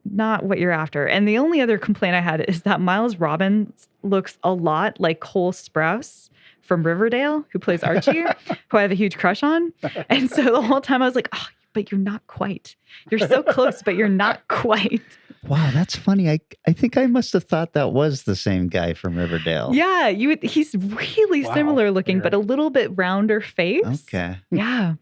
not what you're after. And the only other complaint I had is that Miles Robbins looks a lot like Cole Sprouse from Riverdale, who plays Archie, who I have a huge crush on. And so the whole time I was like, oh, but you're not quite. You're so close, but you're not quite. Wow, that's funny. I think I must have thought that was the same guy from Riverdale. Yeah, he's really similar looking, but a little bit rounder face. Okay. Yeah.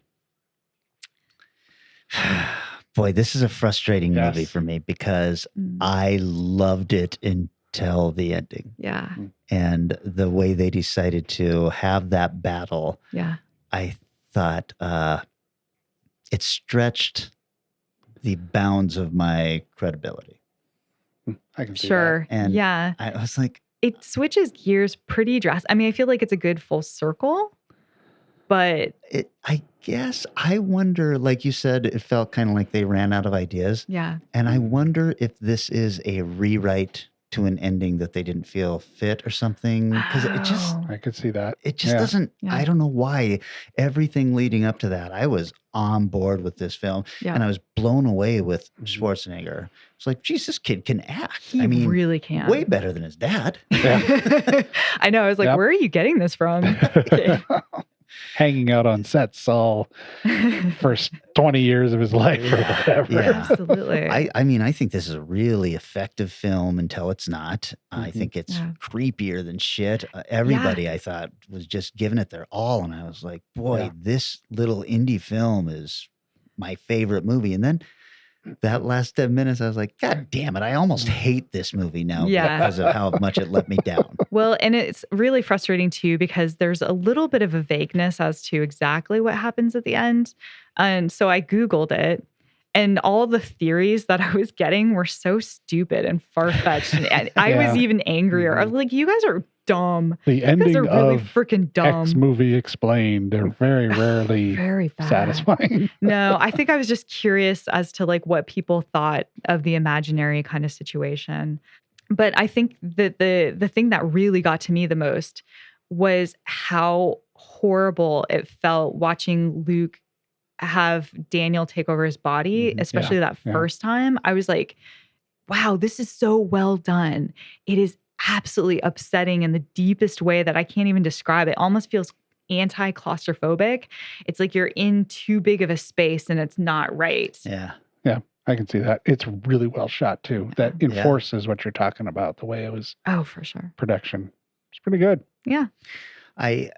Boy, this is a frustrating movie for me because I loved it until the ending. Yeah. And the way they decided to have that battle, I thought it stretched the bounds of my credibility. I can see that. And I was like, it switches gears pretty drastic. I mean, I feel like it's a good full circle, but I guess I wonder, like you said, it felt kind of like they ran out of ideas. Yeah. And I wonder if this is a rewrite to an ending that they didn't feel fit or something. Because it just, I could see that. It just doesn't, I don't know why. Everything leading up to that, I was on board with this film. And I was blown away with Schwarzenegger. It's like, geez, this kid can act. He really can. Way better than his dad. I know. I was like, where are you getting this from? Hanging out on sets all first 20 years of his life or whatever. Yeah, absolutely. I mean, I think this is a really effective film until it's not. I think it's creepier than shit. Everybody, I thought, was just giving it their all. And I was like, boy, this little indie film is my favorite movie. And then that last 10 minutes, I was like, God damn it. I almost hate this movie now Yeah. because of how much it let me down. Well, and it's really frustrating too, because there's a little bit of a vagueness as to exactly what happens at the end. And so I Googled it, and all the theories that I was getting were so stupid and far-fetched. And I was even angrier. I was like, you guys are dumb. The ending you guys are really of freaking dumb. X movie explained. They're very rarely very bad. satisfying. No, I think I was just curious as to like what people thought of the imaginary kind of situation. But I think that the thing that really got to me the most was how horrible it felt watching Luke have Daniel take over his body, especially that first time. I was like, wow, this is so well done. It is absolutely upsetting in the deepest way that I can't even describe. It almost feels anti-claustrophobic. It's like you're in too big of a space and it's not right. Yeah. Yeah, I can see that. It's really well shot too. That enforces what you're talking about, the way it was. Oh, for sure. Production. It's pretty good. Yeah. I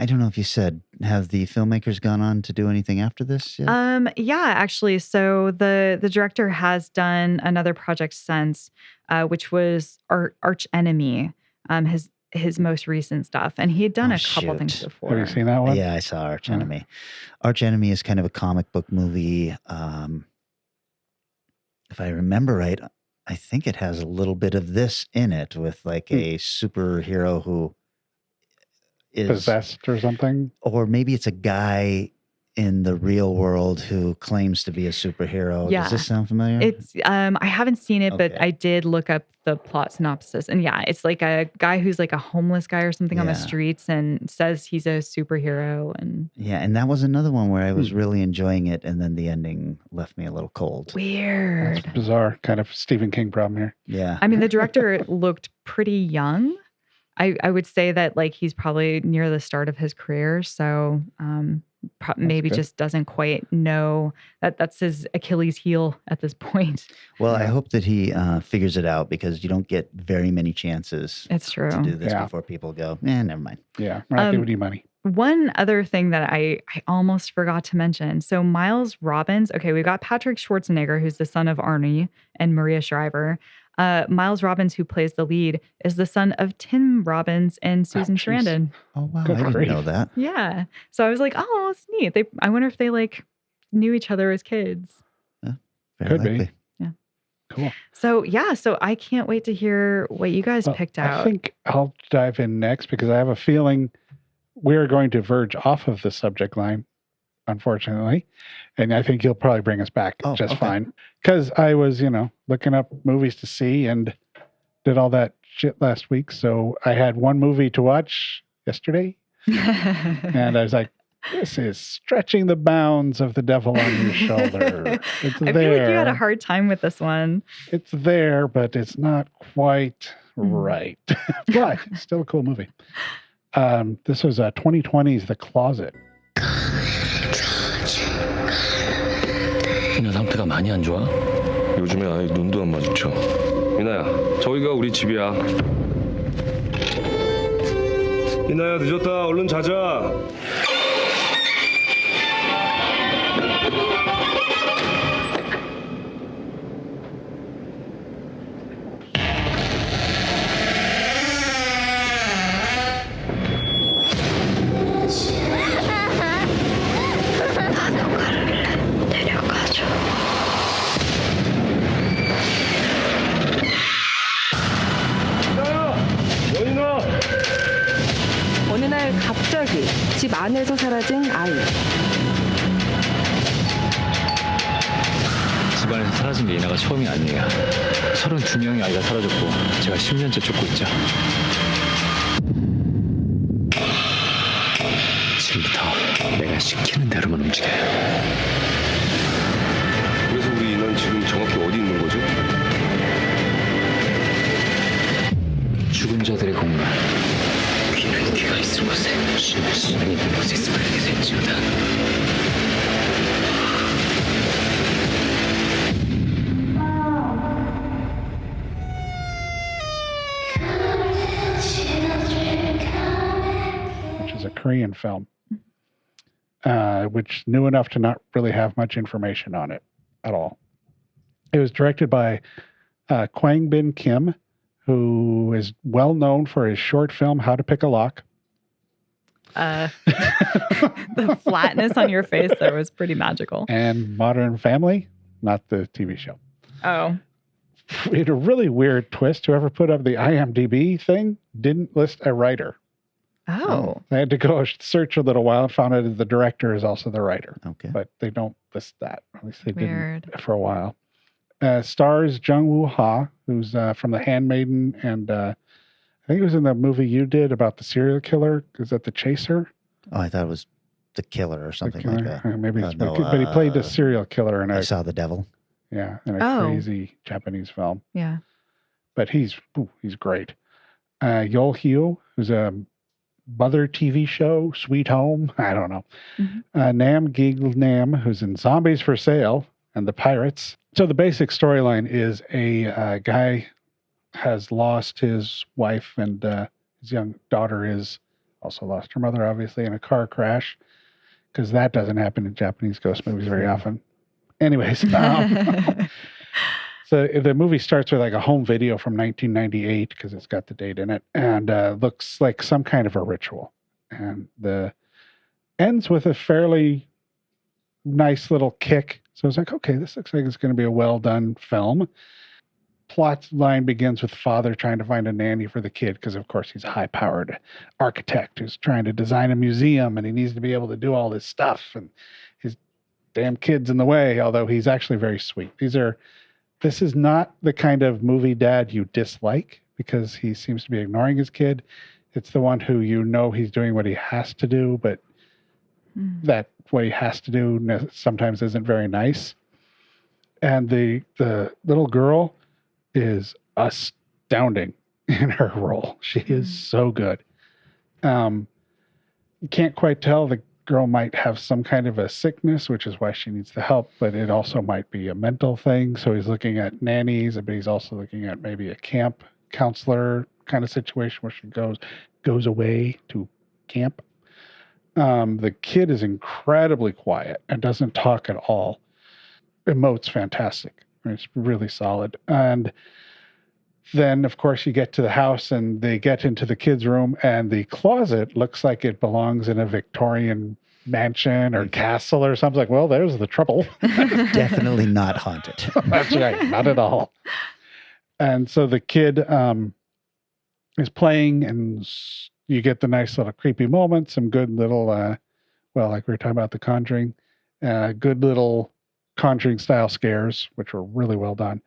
don't know if you said, have the filmmakers gone on to do anything after this yet? Yeah, actually. So the director has done another project since, which was Arch Enemy, his most recent stuff. And he had done a couple things before. Have you seen that one? Yeah, I saw Arch Enemy. Arch Enemy is kind of a comic book movie. If I remember right, I think it has a little bit of this in it with like a superhero who is possessed or something, or maybe it's a guy in the real world who claims to be a superhero. Yeah. Does this sound familiar? It's I haven't seen it, but I did look up the plot synopsis, and yeah, it's like a guy who's like a homeless guy or something on the streets and says he's a superhero. And yeah, and that was another one where I was really enjoying it, and then the ending left me a little cold. Weird. That's bizarre. Kind of Stephen King problem here. Yeah. I mean, the director looked pretty young. I would say that like he's probably near the start of his career, so maybe just doesn't quite know that's his Achilles heel at this point. Well, I hope that he figures it out, because you don't get very many chances It's true. to do this before people go, never mind. Yeah, we're not giving you money. One other thing that I almost forgot to mention. So Miles Robbins, okay, we got Patrick Schwarzenegger, who's the son of Arnie and Maria Shriver. Miles Robbins, who plays the lead, is the son of Tim Robbins and Susan Sarandon. Oh, wow. I didn't know that. Yeah. So I was like, oh, it's neat. I wonder if they like knew each other as kids. Could be. Yeah. Cool. So yeah, so I can't wait to hear what you guys picked out. I think I'll dive in next, because I have a feeling we're going to verge off of the subject line, unfortunately. And I think you'll probably bring us back fine. Because I was, looking up movies to see and did all that shit last week. So I had one movie to watch yesterday. And I was like, this is stretching the bounds of The Devil on Your Shoulder. It's I feel like you had a hard time with this one. It's there, but it's not quite right. But it's still a cool movie. This was 2020's The Closet. 이나 상태가 많이 안 좋아? 요즘에 아예 눈도 안 마주쳐. 이나야, 저기가 우리 집이야. 이나야, 늦었다. 얼른 자자. 어느 날 갑자기 집 안에서 사라진 아이. 집안에서 사라진 게 이나가 처음이 아니에요. 32명의 아이가 사라졌고 제가 10년째 쫓고 있죠. 지금부터 내가 시키는 대로만 움직여요. 그래서 우리 이나는 지금 정확히 어디 있는 거죠? 죽은 자들의 공간. 귀는 귀가 있을 곳에 신의 시간이 있는 곳에 있음을 알게 될지어다. Which is a Korean film, which knew enough to not really have much information on it. at all. It was directed by Kwang Bin Kim, who is well known for his short film How to Pick a Lock. The flatness on your face there was pretty magical. And Modern Family, not the TV show. Oh. We had a really weird twist. Whoever put up the IMDb thing didn't list a writer. Oh. I had to go search a little while and found out that the director is also the writer. Okay. But they don't list that. At least they Weird. didn't for a while. Stars Jung-woo Ha, who's from The Handmaiden, and I think it was in the movie you did about the serial killer. Is that The Chaser? Oh, I thought it was The Killer or something like that. Maybe it's, but he played a serial killer in I Saw the Devil. Yeah, in a crazy Japanese film. Yeah. But he's great. Yol Hyo, who's a mother TV show, Sweet Home. I don't know. Mm-hmm. Nam Gig Nam, who's in Zombies for Sale and The Pirates. So the basic storyline is a guy has lost his wife, and his young daughter is also lost her mother, obviously, in a car crash, because that doesn't happen in Japanese ghost movies very often. Anyways, so the movie starts with like a home video from 1998 because it's got the date in it, and looks like some kind of a ritual, and the ends with a fairly nice little kick. So I was like, okay, this looks like it's going to be a well done film. Plot line begins with father trying to find a nanny for the kid because, of course, he's a high-powered architect who's trying to design a museum, and he needs to be able to do all this stuff, and his damn kid's in the way, although he's actually very sweet. This is not the kind of movie dad you dislike because he seems to be ignoring his kid. It's the one who he's doing what he has to do, but that what he has to do sometimes isn't very nice. And the little girl is astounding in her role. She is so good. You can't quite tell. The girl might have some kind of a sickness, which is why she needs the help, but it also might be a mental thing. So he's looking at nannies, but he's also looking at maybe a camp counselor kind of situation where she goes away to camp. The kid is incredibly quiet and doesn't talk at all. Emote's fantastic. It's really solid. And then, of course, you get to the house and they get into the kid's room, and the closet looks like it belongs in a Victorian mansion or castle or something. Like, well, there's the trouble. Definitely not haunted. That's right. Not at all. And so the kid is playing, and you get the nice little creepy moments, some good little, like we were talking about the Conjuring, good little Conjuring style scares, which were really well done.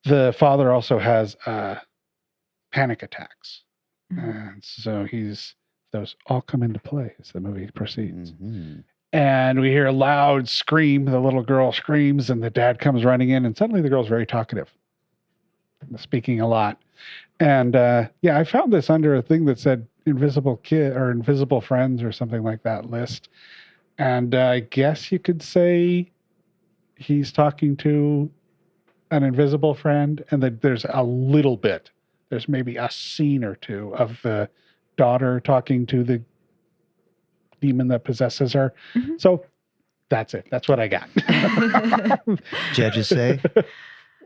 The father also has panic attacks. And so those all come into play as the movie proceeds. Mm-hmm. And we hear a loud scream. The little girl screams, and the dad comes running in, and suddenly the girl's very talkative, speaking a lot. And I found this under a thing that said invisible kid or invisible friends or something like that list. And I guess you could say he's talking to an invisible friend, and that there's a little bit. There's maybe a scene or two of the daughter talking to the demon that possesses her. Mm-hmm. So that's it. That's what I got. Judges say.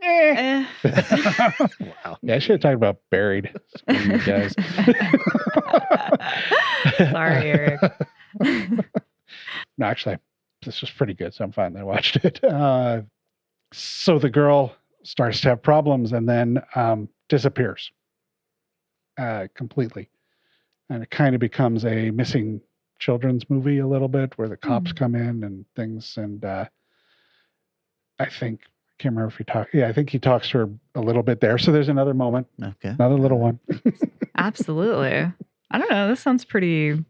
Wow. Yeah, I should have talked about Buried. You guys. Sorry, Eric. No, actually, this was pretty good, so I'm fine that I watched it. So the girl starts to have problems and then disappears completely. And it kind of becomes a missing children's movie a little bit, where the cops come in and things. And I can't remember if he talked. Yeah, I think he talks to her a little bit there. So there's another moment. Okay. Another little one. Absolutely. I don't know. This sounds pretty.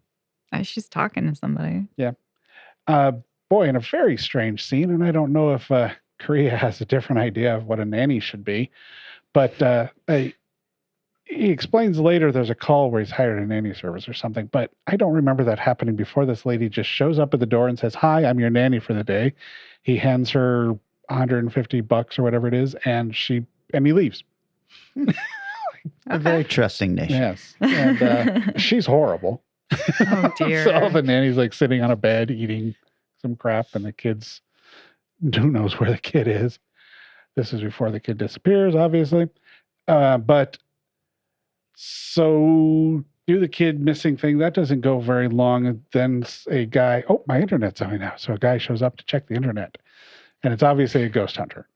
She's talking to somebody. Yeah. Boy, in a very strange scene. And I don't know if Korea has a different idea of what a nanny should be. But he explains later there's a call where he's hired a nanny service or something. But I don't remember that happening before. This lady just shows up at the door and says, "Hi, I'm your nanny for the day." He hands her $150 or whatever it is, and he leaves. A very trusting nation. Yes. And she's horrible. Oh, dear. So the nanny's like sitting on a bed eating some crap, and the kid's who knows where the kid is. This is before the kid disappears, obviously. But so do the kid missing thing. That doesn't go very long. And then a guy, my internet's going out. So a guy shows up to check the internet. And it's obviously a ghost hunter.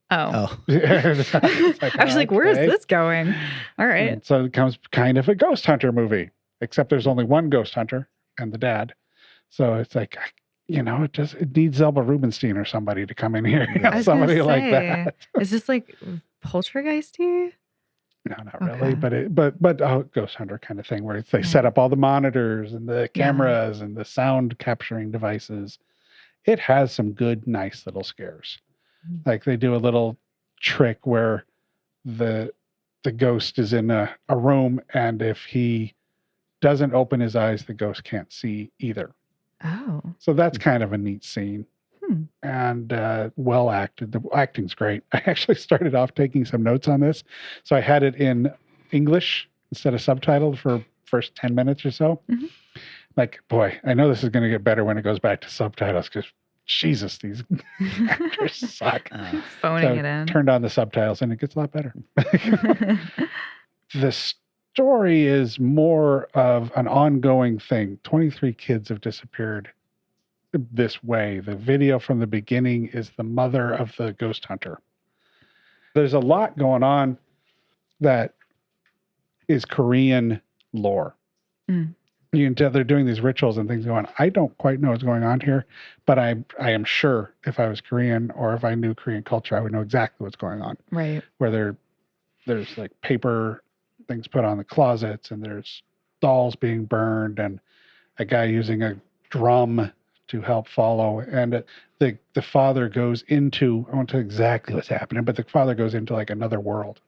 Oh. Like, I was like, where is this going? All right. And so it becomes kind of a ghost hunter movie, except there's only one ghost hunter and the dad. So it's like, it needs Zelda Rubinstein or somebody to come in here. Somebody like that. Is this like Poltergeist-y? No, not really, but ghost hunter kind of thing where they set up all the monitors and the cameras and the sound capturing devices. It has some good, nice little scares. Like they do a little trick where the ghost is in a room, and if he doesn't open his eyes, the ghost can't see either. Oh. So that's kind of a neat scene. And well acted. The acting's great. I actually started off taking some notes on this. So I had it in English instead of subtitled for first 10 minutes or so. Like, boy, I know this is going to get better when it goes back to subtitles because Jesus, these actors suck. Phoning it in. Turned on the subtitles and it gets a lot better. The story is more of an ongoing thing. 23 kids have disappeared this way. The video from the beginning is the mother of the ghost hunter. There's a lot going on that is Korean lore. You can tell they're doing these rituals and things going. I don't quite know what's going on here, but I am sure if I was Korean or if I knew Korean culture, I would know exactly what's going on. Right. Where there's like paper things put on the closets, and there's dolls being burned, and a guy using a drum to help follow. And the father goes into, I won't tell you exactly what's happening, but the father goes into like another world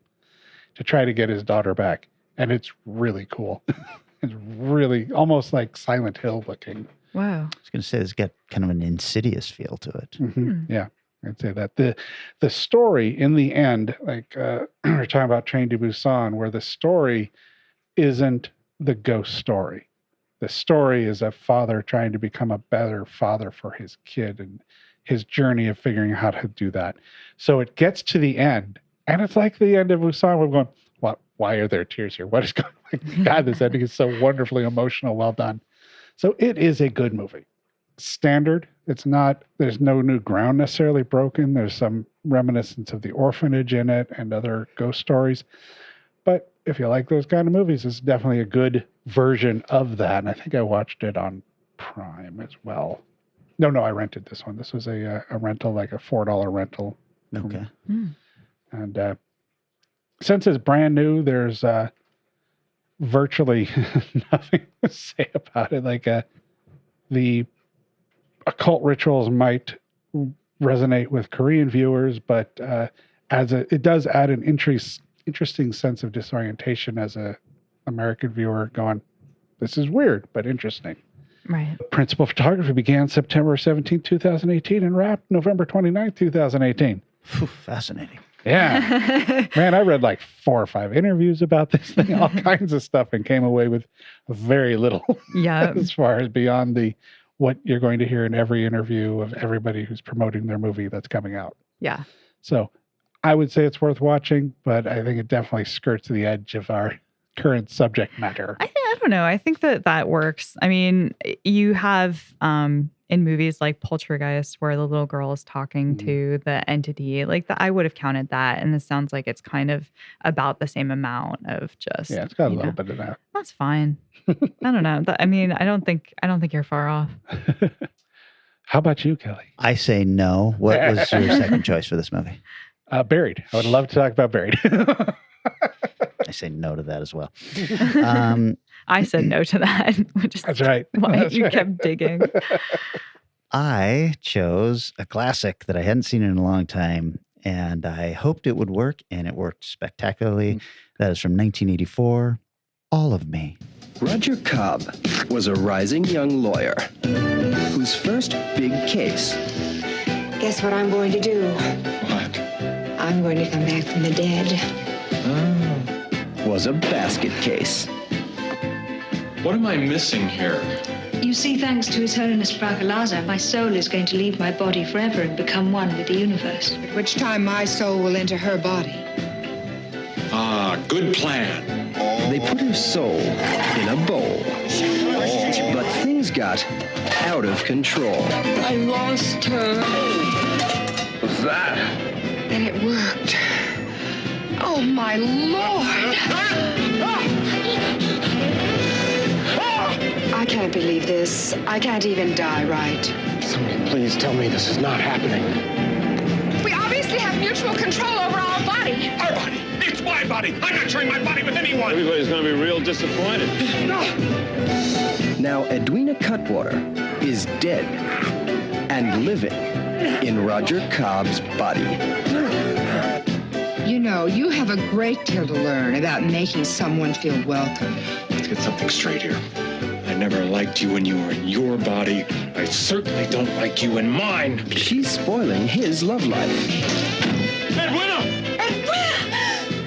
to try to get his daughter back. And it's really cool. It's really almost like Silent Hill looking. Wow. I was going to say it's got kind of an Insidious feel to it. Yeah, I'd say that. The story in the end, like we're talking about Train to Busan, where the story isn't the ghost story. The story is a father trying to become a better father for his kid and his journey of figuring out how to do that. So it gets to the end, and it's like the end of Busan. We're going, what? Why are there tears here? What is going on? God, this ending is so wonderfully emotional. Well done. So it is a good movie. Standard. It's not, there's no new ground necessarily broken. There's some reminiscence of The Orphanage in it and other ghost stories. But if you like those kind of movies, it's definitely a good version of that. And I think I watched it on Prime as well. No, I rented this one. This was a rental, like a $4 rental. Okay. And since it's brand new, there's virtually nothing to say about it. Like the occult rituals might resonate with Korean viewers, but it does add an interesting sense of disorientation as a American viewer going, this is weird, but interesting. Right. Principal photography began September 17, 2018 and wrapped November 29, 2018. Fascinating. Yeah. Man, I read like 4 or 5 interviews about this thing, all kinds of stuff, and came away with very little. Yeah. As far as beyond what you're going to hear in every interview of everybody who's promoting their movie that's coming out. Yeah. So I would say it's worth watching, but I think it definitely skirts the edge of our current subject matter. I don't know. I think that works. I mean, you have in movies like Poltergeist where the little girl is talking to the entity, like I would have counted that. And this sounds like it's kind of about the same amount of just. Yeah, it's got a little bit of that. That's fine. I don't know. I mean, I don't think you're far off. How about you, Kelly? I say no. What was your second choice for this movie? Buried. I would love to talk about Buried. I say no to that as well. I said no to that. That's right. Why you kept digging. I chose a classic that I hadn't seen in a long time, and I hoped it would work, and it worked spectacularly. That is from 1984, All of Me. Roger Cobb was a rising young lawyer whose first big case. Guess what I'm going to do? What? I'm going to come back from the dead. Was a basket case. What am I missing here? You see, thanks to His Holiness Prakalaza, my soul is going to leave my body forever and become one with the universe. At which time my soul will enter her body. Ah, good plan. They put her soul in a bowl. But things got out of control. I lost her. What's that? And it worked. Oh, my Lord. I can't believe this. I can't even die right. Somebody please tell me this is not happening. We obviously have mutual control over our body. Our body? It's my body. I'm not sharing my body with anyone. Everybody's going to be real disappointed. Now, Edwina Cutwater is dead and living in Roger Cobb's body. You know, you have a great deal to learn about making someone feel welcome. Let's get something straight here. I never liked you when you were in your body. I certainly don't like you in mine. She's spoiling his love life. Edwina!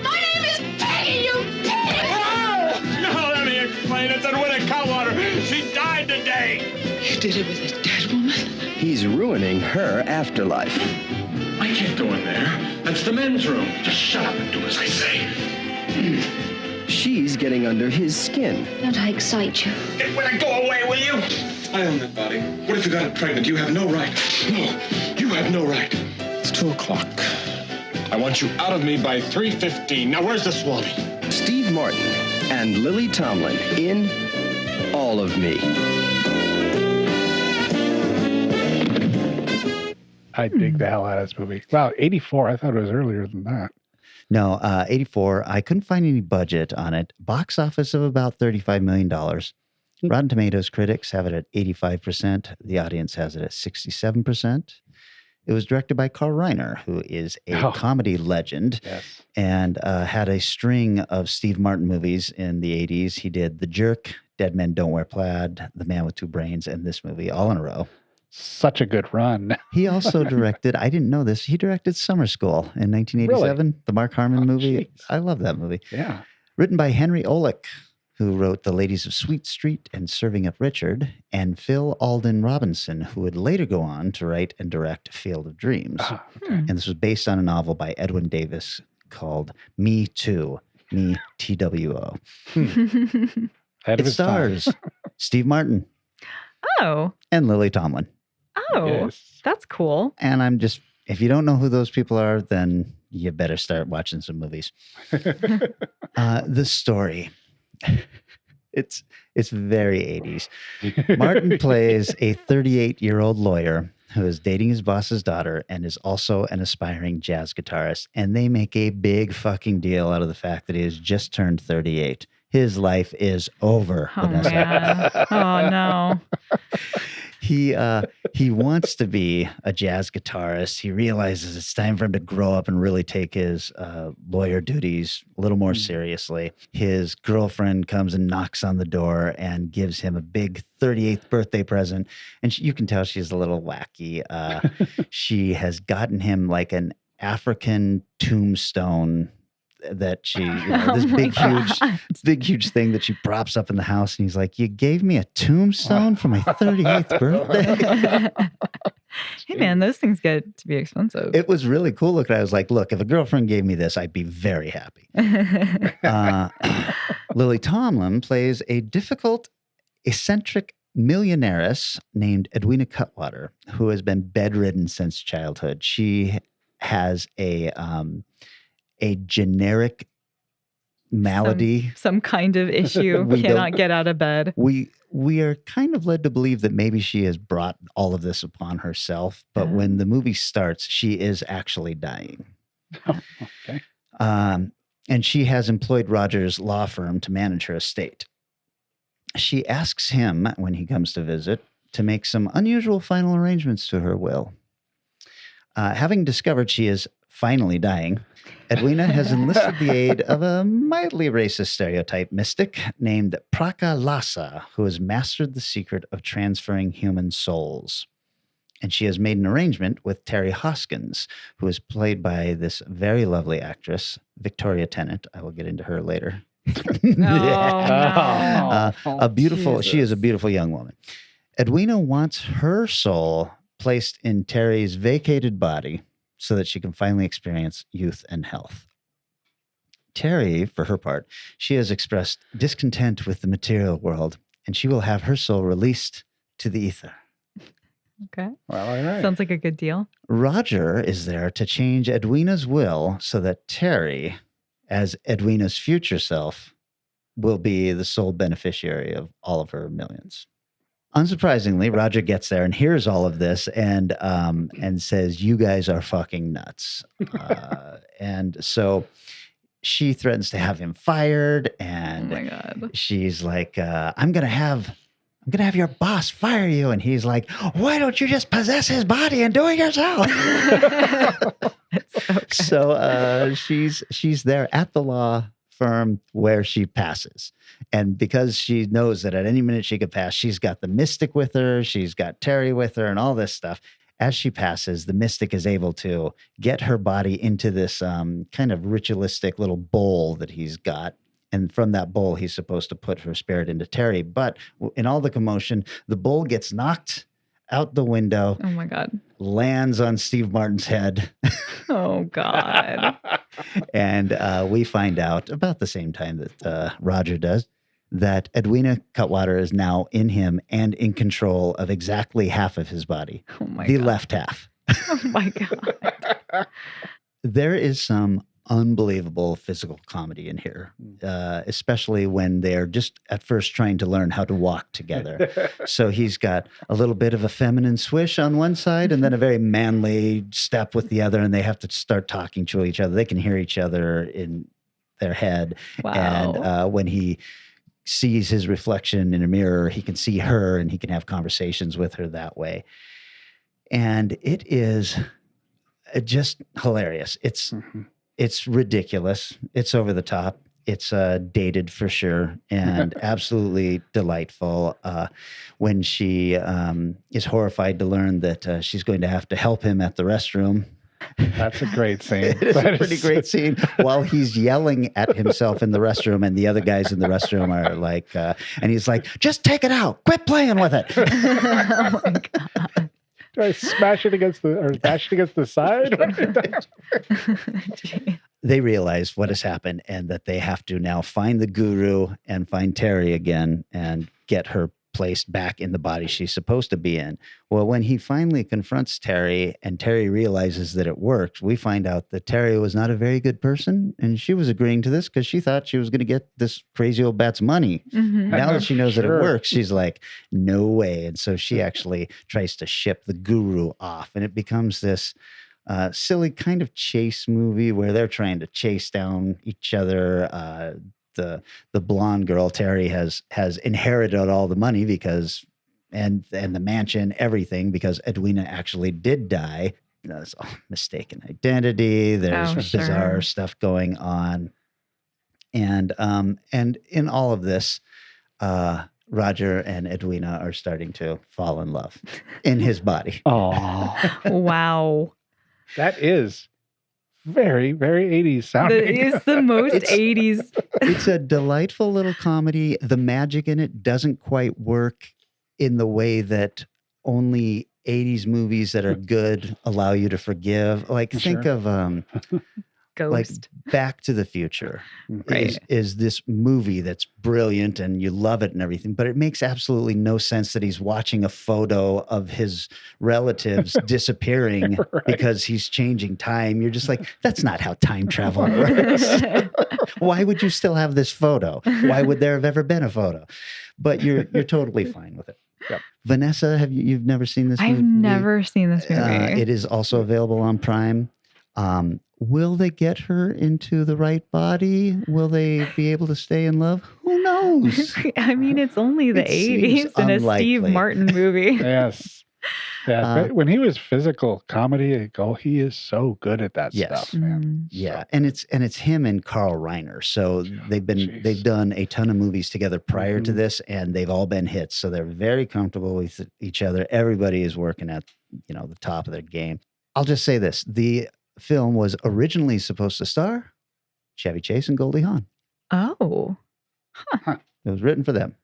My name is Peggy, you pig! No, let me explain. It's Edwina Cutwater. She died today. You did it with a dead woman? He's ruining her afterlife. I can't go in there. That's the men's room. Just shut up and do as I say. She's getting under his skin. Don't I excite you? Edwina, go away, will you? I own that body. What if you got it pregnant? You have no right. No, you have no right. It's 2:00. I want you out of me by 3:15. Now, where's the Swami? Steve Martin and Lily Tomlin in All of Me. I dig the hell out of this movie. Wow, 84. I thought it was earlier than that. No, 84. I couldn't find any budget on it. Box office of about $35 million. Rotten Tomatoes critics have it at 85%. The audience has it at 67%. It was directed by Carl Reiner, who is a comedy legend and had a string of Steve Martin movies in the 80s. He did The Jerk, Dead Men Don't Wear Plaid, The Man with Two Brains, and this movie all in a row. Such a good run. He also directed, I didn't know this, he directed Summer School in 1987, Really? the Mark Harmon movie. Geez. I love that movie. Yeah. Written by Henry Olick, who wrote The Ladies of Sweet Street and Serving Up Richard, and Phil Alden Robinson, who would later go on to write and direct Field of Dreams. And this was based on a novel by Edwin Davis called Me Too, Me TWO. It stars Steve Martin. Oh. And Lily Tomlin. Oh, that's cool. And I'm just, if you don't know who those people are, then you better start watching some movies. The story. It's very 80s. Martin plays a 38-year-old lawyer who is dating his boss's daughter and is also an aspiring jazz guitarist. And they make a big fucking deal out of the fact that he has just turned 38. His life is over, Vanessa. Man. Oh, no. He wants to be a jazz guitarist. He realizes it's time for him to grow up and really take his lawyer duties a little more seriously. His girlfriend comes and knocks on the door and gives him a big 38th birthday present. And you can tell she's a little wacky. She has gotten him like an African tombstone that she, this big, huge thing that she props up in the house. And he's like, you gave me a tombstone for my 38th birthday? Hey, man, those things get to be expensive. It was really cool looking. I was like, look, if a girlfriend gave me this, I'd be very happy. Lily Tomlin plays a difficult, eccentric millionairess named Edwina Cutwater, who has been bedridden since childhood. She has a generic malady, some kind of issue, cannot get out of bed. We are kind of led to believe that maybe she has brought all of this upon herself, but when the movie starts, she is actually dying. Oh, okay. And she has employed Roger's law firm to manage her estate. She asks him, when he comes to visit, to make some unusual final arrangements to her will. Having discovered she is finally dying, Edwina has enlisted the aid of a mildly racist stereotype mystic named Prakalasa, who has mastered the secret of transferring human souls. And she has made an arrangement with Terry Hoskins, who is played by this very lovely actress, Victoria Tennant. I will get into her later. A beautiful. She is a beautiful young woman. Edwina wants her soul placed in Terry's vacated body so that she can finally experience youth and health. Terry, for her part, she has expressed discontent with the material world, and she will have her soul released to the ether. Okay. Well, all right. Sounds like a good deal. Roger is there to change Edwina's will so that Terry, as Edwina's future self, will be the sole beneficiary of all of her millions. Unsurprisingly, Roger gets there and hears all of this and says, "You guys are fucking nuts." And so she threatens to have him fired, and oh my God. She's like, "I'm gonna have your boss fire you," and he's like, "Why don't you just possess his body and do it yourself?" So she's there at the law firm where she passes. And because she knows that at any minute she could pass, she's got the mystic with her, she's got Terry with her, and all this stuff. As she passes, the mystic is able to get her body into this kind of ritualistic little bowl that he's got. And from that bowl, he's supposed to put her spirit into Terry. But in all the commotion, the bowl gets knocked out the window. Oh my God. Lands on Steve Martin's head. Oh God. And we find out about the same time that Roger does that Edwina Cutwater is now in him and in control of exactly half of his body. Oh my the God. left half. Oh my God. There is some unbelievable physical comedy in here, especially when they're just at first trying to learn how to walk together. So he's got a little bit of a feminine swish on one side and then a very manly step with the other, and they have to start talking to each other. They can hear each other in their head. Wow. And when he sees his reflection in a mirror, he can see her and he can have conversations with her that way. And it is just hilarious. It's ridiculous. It's over the top. It's dated for sure and absolutely delightful. When she is horrified to learn that she's going to have to help him at the restroom. That's a great scene. It is a pretty great scene while he's yelling at himself in the restroom and the other guys in the restroom are like, and he's like, "Just take it out. Quit playing with it." Oh my God. Do I smash it against bash it against the side? They realize what has happened and that they have to now find the guru and find Terry again and get her placed back in the body she's supposed to be in. Well, when he finally confronts Terry and Terry realizes that it works, we find out that Terry was not a very good person and she was agreeing to this because she thought she was going to get this crazy old bat's money. Mm-hmm. Now that she knows that it works, she's like, no way. And so she actually tries to ship the guru off, and it becomes this silly kind of chase movie where they're trying to chase down each other. The blonde girl Terry has inherited all the money because and the mansion, everything, because Edwina actually did die. There's mistaken identity. There's bizarre stuff going on, and in all of this, Roger and Edwina are starting to fall in love in his body. Oh, wow. That is very, very 80s sounding. It's the most 80s. It's a delightful little comedy. The magic in it doesn't quite work in the way that only 80s movies that are good allow you to forgive. Like, think of Ghost. Like Back to the Future Right. is this movie that's brilliant and you love it and everything, but it makes absolutely no sense that he's watching a photo of his relatives disappearing because he's changing time. You're just like, that's not how time travel works. Why would you still have this photo? Why would there have ever been a photo? But you're totally fine with it. Yep. Vanessa, you've never seen this movie? I've never seen this movie. It is also available on Prime. Will they get her into the right body? Will they be able to stay in love? Who knows? I mean, it's only the It 80s in a unlikely. Steve Martin movie. Yes. Yeah, when he was physical comedy, he is so good at that stuff, man. Yeah, and it's him and Carl Reiner. So they've done a ton of movies together prior to this, and they've all been hits. So they're very comfortable with each other. Everybody is working at the top of their game. I'll just say this: the film was originally supposed to star Chevy Chase and Goldie Hawn. Oh. It was written for them.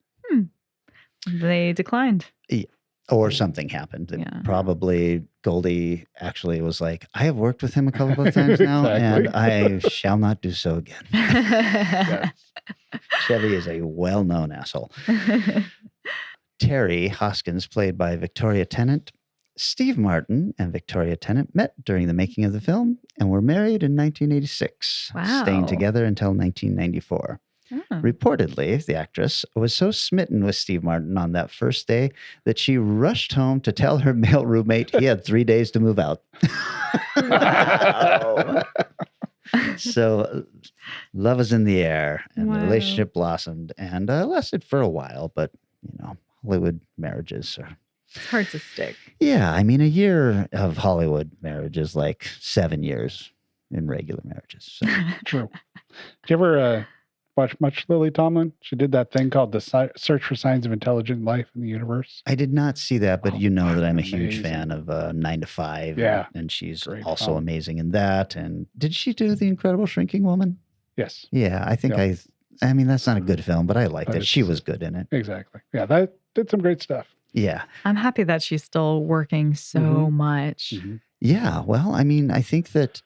They declined. Yeah. Or something happened. Probably Goldie actually was like, I have worked with him a couple of times now, and I shall not do so again. Chevy is a well-known asshole. Terry Hoskins, played by Victoria Tennant. Steve Martin and Victoria Tennant met during the making of the film and were married in 1986, staying together until 1994. Reportedly, the actress was so smitten with Steve Martin on that first day that she rushed home to tell her male roommate he had 3 days to move out. Wow. So love was in the air, and the relationship blossomed and lasted for a while, but, Hollywood marriages are... It's hard to stick. Yeah, I mean, a year of Hollywood marriage is like 7 years in regular marriages. So. True. Did you ever watch much Lily Tomlin? She did that thing called the Search for Signs of Intelligent Life in the Universe. I did not see that, but that I'm a huge fan of 9 to 5. Yeah. And she's also amazing in that. And did she do The Incredible Shrinking Woman? Yes. Yeah, I think I mean, that's not a good film, but I liked it. She was good in it. Exactly. Yeah, that did some great stuff. Yeah. I'm happy that she's still working so much. Yeah. Well, I mean, I think that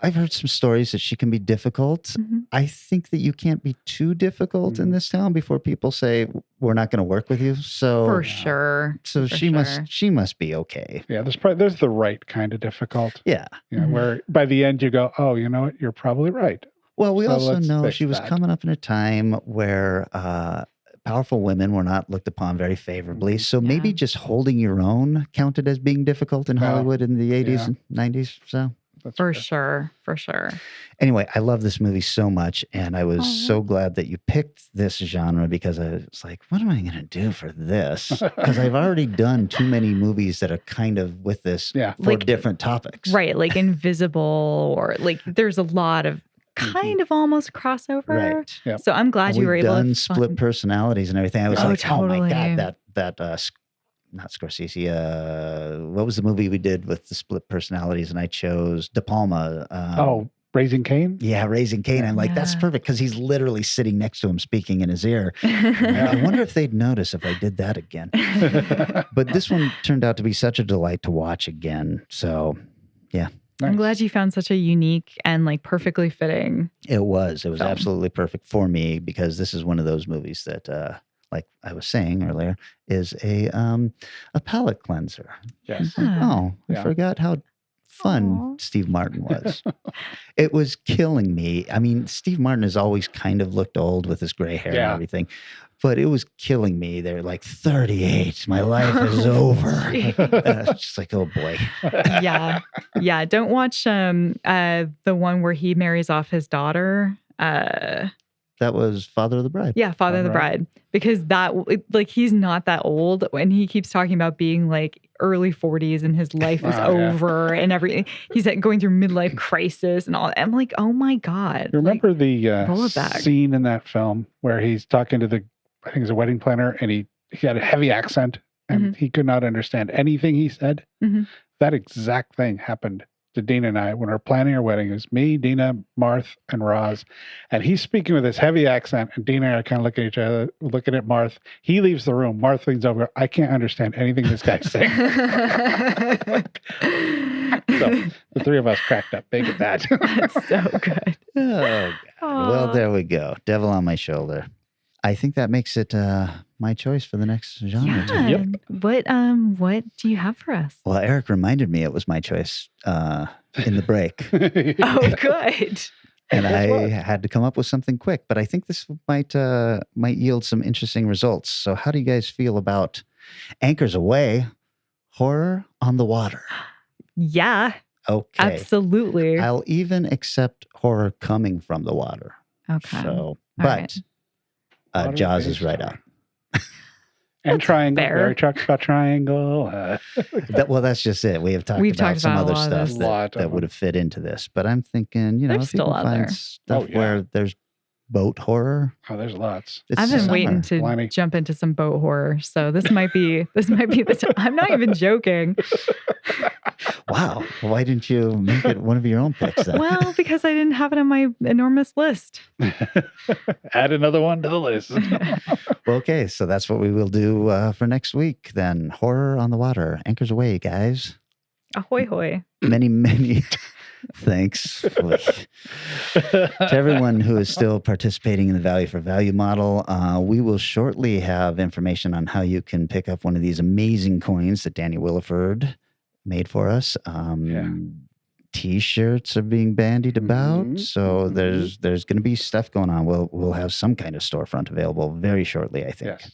I've heard some stories that she can be difficult. I think that you can't be too difficult in this town before people say we're not going to work with you. So for sure. So she must be okay. Yeah, there's the right kind of difficult. Yeah. Where by the end you go, oh, you know what? You're probably right. Well, we also know she was coming up in a time where powerful women were not looked upon very favorably. So maybe just holding your own counted as being difficult in Hollywood in the 80s and 90s. So for sure. Anyway, I love this movie so much, and I was so glad that you picked this genre because I was like, what am I going to do for this? Because I've already done too many movies that are kind of with this for different topics. Right, like Invisible, or like there's a lot of kind of almost crossover. Right. Yep. So I'm glad you were able to split personalities and everything. I was like, totally. Oh my God, that not Scorsese. What was the movie we did with the split personalities? And I chose De Palma. Raising Cain? Yeah, Raising Cain. I'm like, that's perfect because he's literally sitting next to him speaking in his ear. I wonder if they'd notice if I did that again. But this one turned out to be such a delight to watch again. So, yeah. Nice. I'm glad you found such a unique and like perfectly fitting. It was absolutely perfect for me because this is one of those movies that, like I was saying earlier, is a palate cleanser. Yes. I forgot how fun Steve Martin was. It was killing me. I mean, Steve Martin has always kind of looked old with his gray hair and everything, but it was killing me. They're like 38. My life is over. It's just like, oh boy. Yeah. Don't watch the one where he marries off his daughter. That was Father of the Bride. Yeah, Father of the Bride. Because he's not that old when he keeps talking about being like early 40s and his life is over and everything. He's like going through midlife crisis and all. I'm like, oh my God. Remember the scene in that film where he's talking to I think it's a wedding planner, and he had a heavy accent and he could not understand anything he said. That exact thing happened to Dina and I when we were planning our wedding. It was me, Dina, Marth, and Roz. And he's speaking with this heavy accent, and Dina and I are kind of looking at each other, looking at Marth. He leaves the room. Marth leans over. I can't understand anything this guy's saying. So the three of us cracked up big at that. That's so good. Oh, God. Well, there we go. Devil on My Shoulder. I think that makes it my choice for the next genre. Yeah. What do you have for us? Well, Eric reminded me it was my choice in the break. Oh, good. And I had to come up with something quick, but I think this might yield some interesting results. So how do you guys feel about Anchors Aweigh, horror on the water? Yeah. Okay. Absolutely. I'll even accept horror coming from the water. Okay. So, but Jaws is right up. And Triangle. Barry talks about Triangle. That's just it. We've talked about some other stuff that would have fit into this. But I'm thinking, if you can find stuff where there's boat horror. Oh, there's lots. I've been waiting to Plenty. jump into some boat horror, so this might be the time. I'm not even joking. Wow. Why didn't you make it one of your own picks then? Well, because I didn't have it on my enormous list. Add another one to the list. Well, okay, so that's what we will do for next week then. Horror on the Water. Anchors away, guys. Ahoy hoy. Many thanks to everyone who is still participating in the Value for Value model. We will shortly have information on how you can pick up one of these amazing coins that Danny Williford made for us. T-shirts are being bandied about, so there's going to be stuff going on. We'll have some kind of storefront available very shortly, I think. Yes.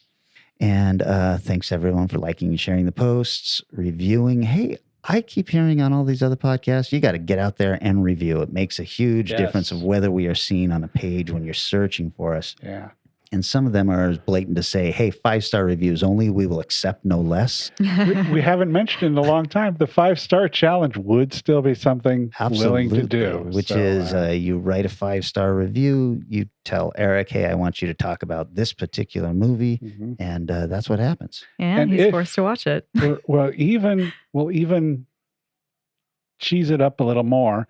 And thanks everyone for liking and sharing the posts, reviewing. Hey, I keep hearing on all these other podcasts, you got to get out there and review. It makes a huge difference of whether we are seen on a page when you're searching for us. Yeah. And some of them are blatant to say, hey, 5-star reviews only. We will accept no less. we haven't mentioned in a long time. The 5-star challenge would still be something willing to do. Which is you write a 5-star review. You tell Eric, hey, I want you to talk about this particular movie. And that's what happens. And he's forced to watch it. We'll even cheese it up a little more.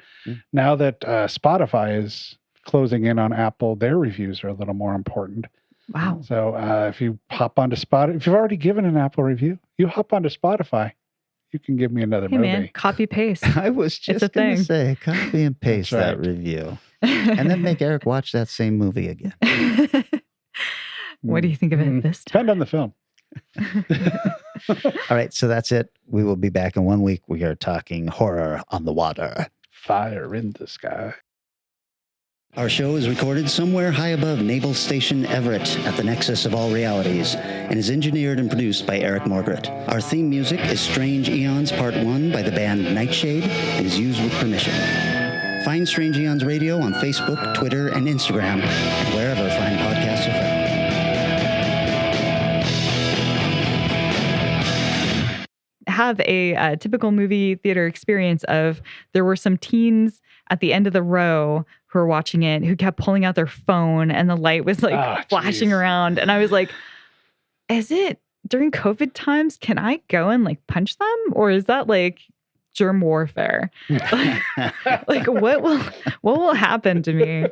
Now that Spotify is closing in on Apple, their reviews are a little more important. Wow. So if you hop onto Spotify, if you've already given an Apple review, you hop onto Spotify, you can give me another movie. Man, copy paste. I was just going to say, copy and paste that review. And then make Eric watch that same movie again. What do you think of it this time? Depend on the film. All right, so that's it. We will be back in 1 week. We are talking Horror on the Water. Fire in the Sky. Our show is recorded somewhere high above Naval Station Everett at the nexus of all realities and is engineered and produced by Eric Margaret. Our theme music is Strange Aeons Part 1 by the band Nightshade and is used with permission. Find Strange Aeons Radio on Facebook, Twitter, and Instagram, and wherever fine podcasts are found. Have a typical movie theater experience of there were some teens at the end of the row who were watching it who kept pulling out their phone and the light was like flashing around. And I was like, is it during COVID times? Can I go and like punch them? Or is that like germ warfare? Like what will happen to me?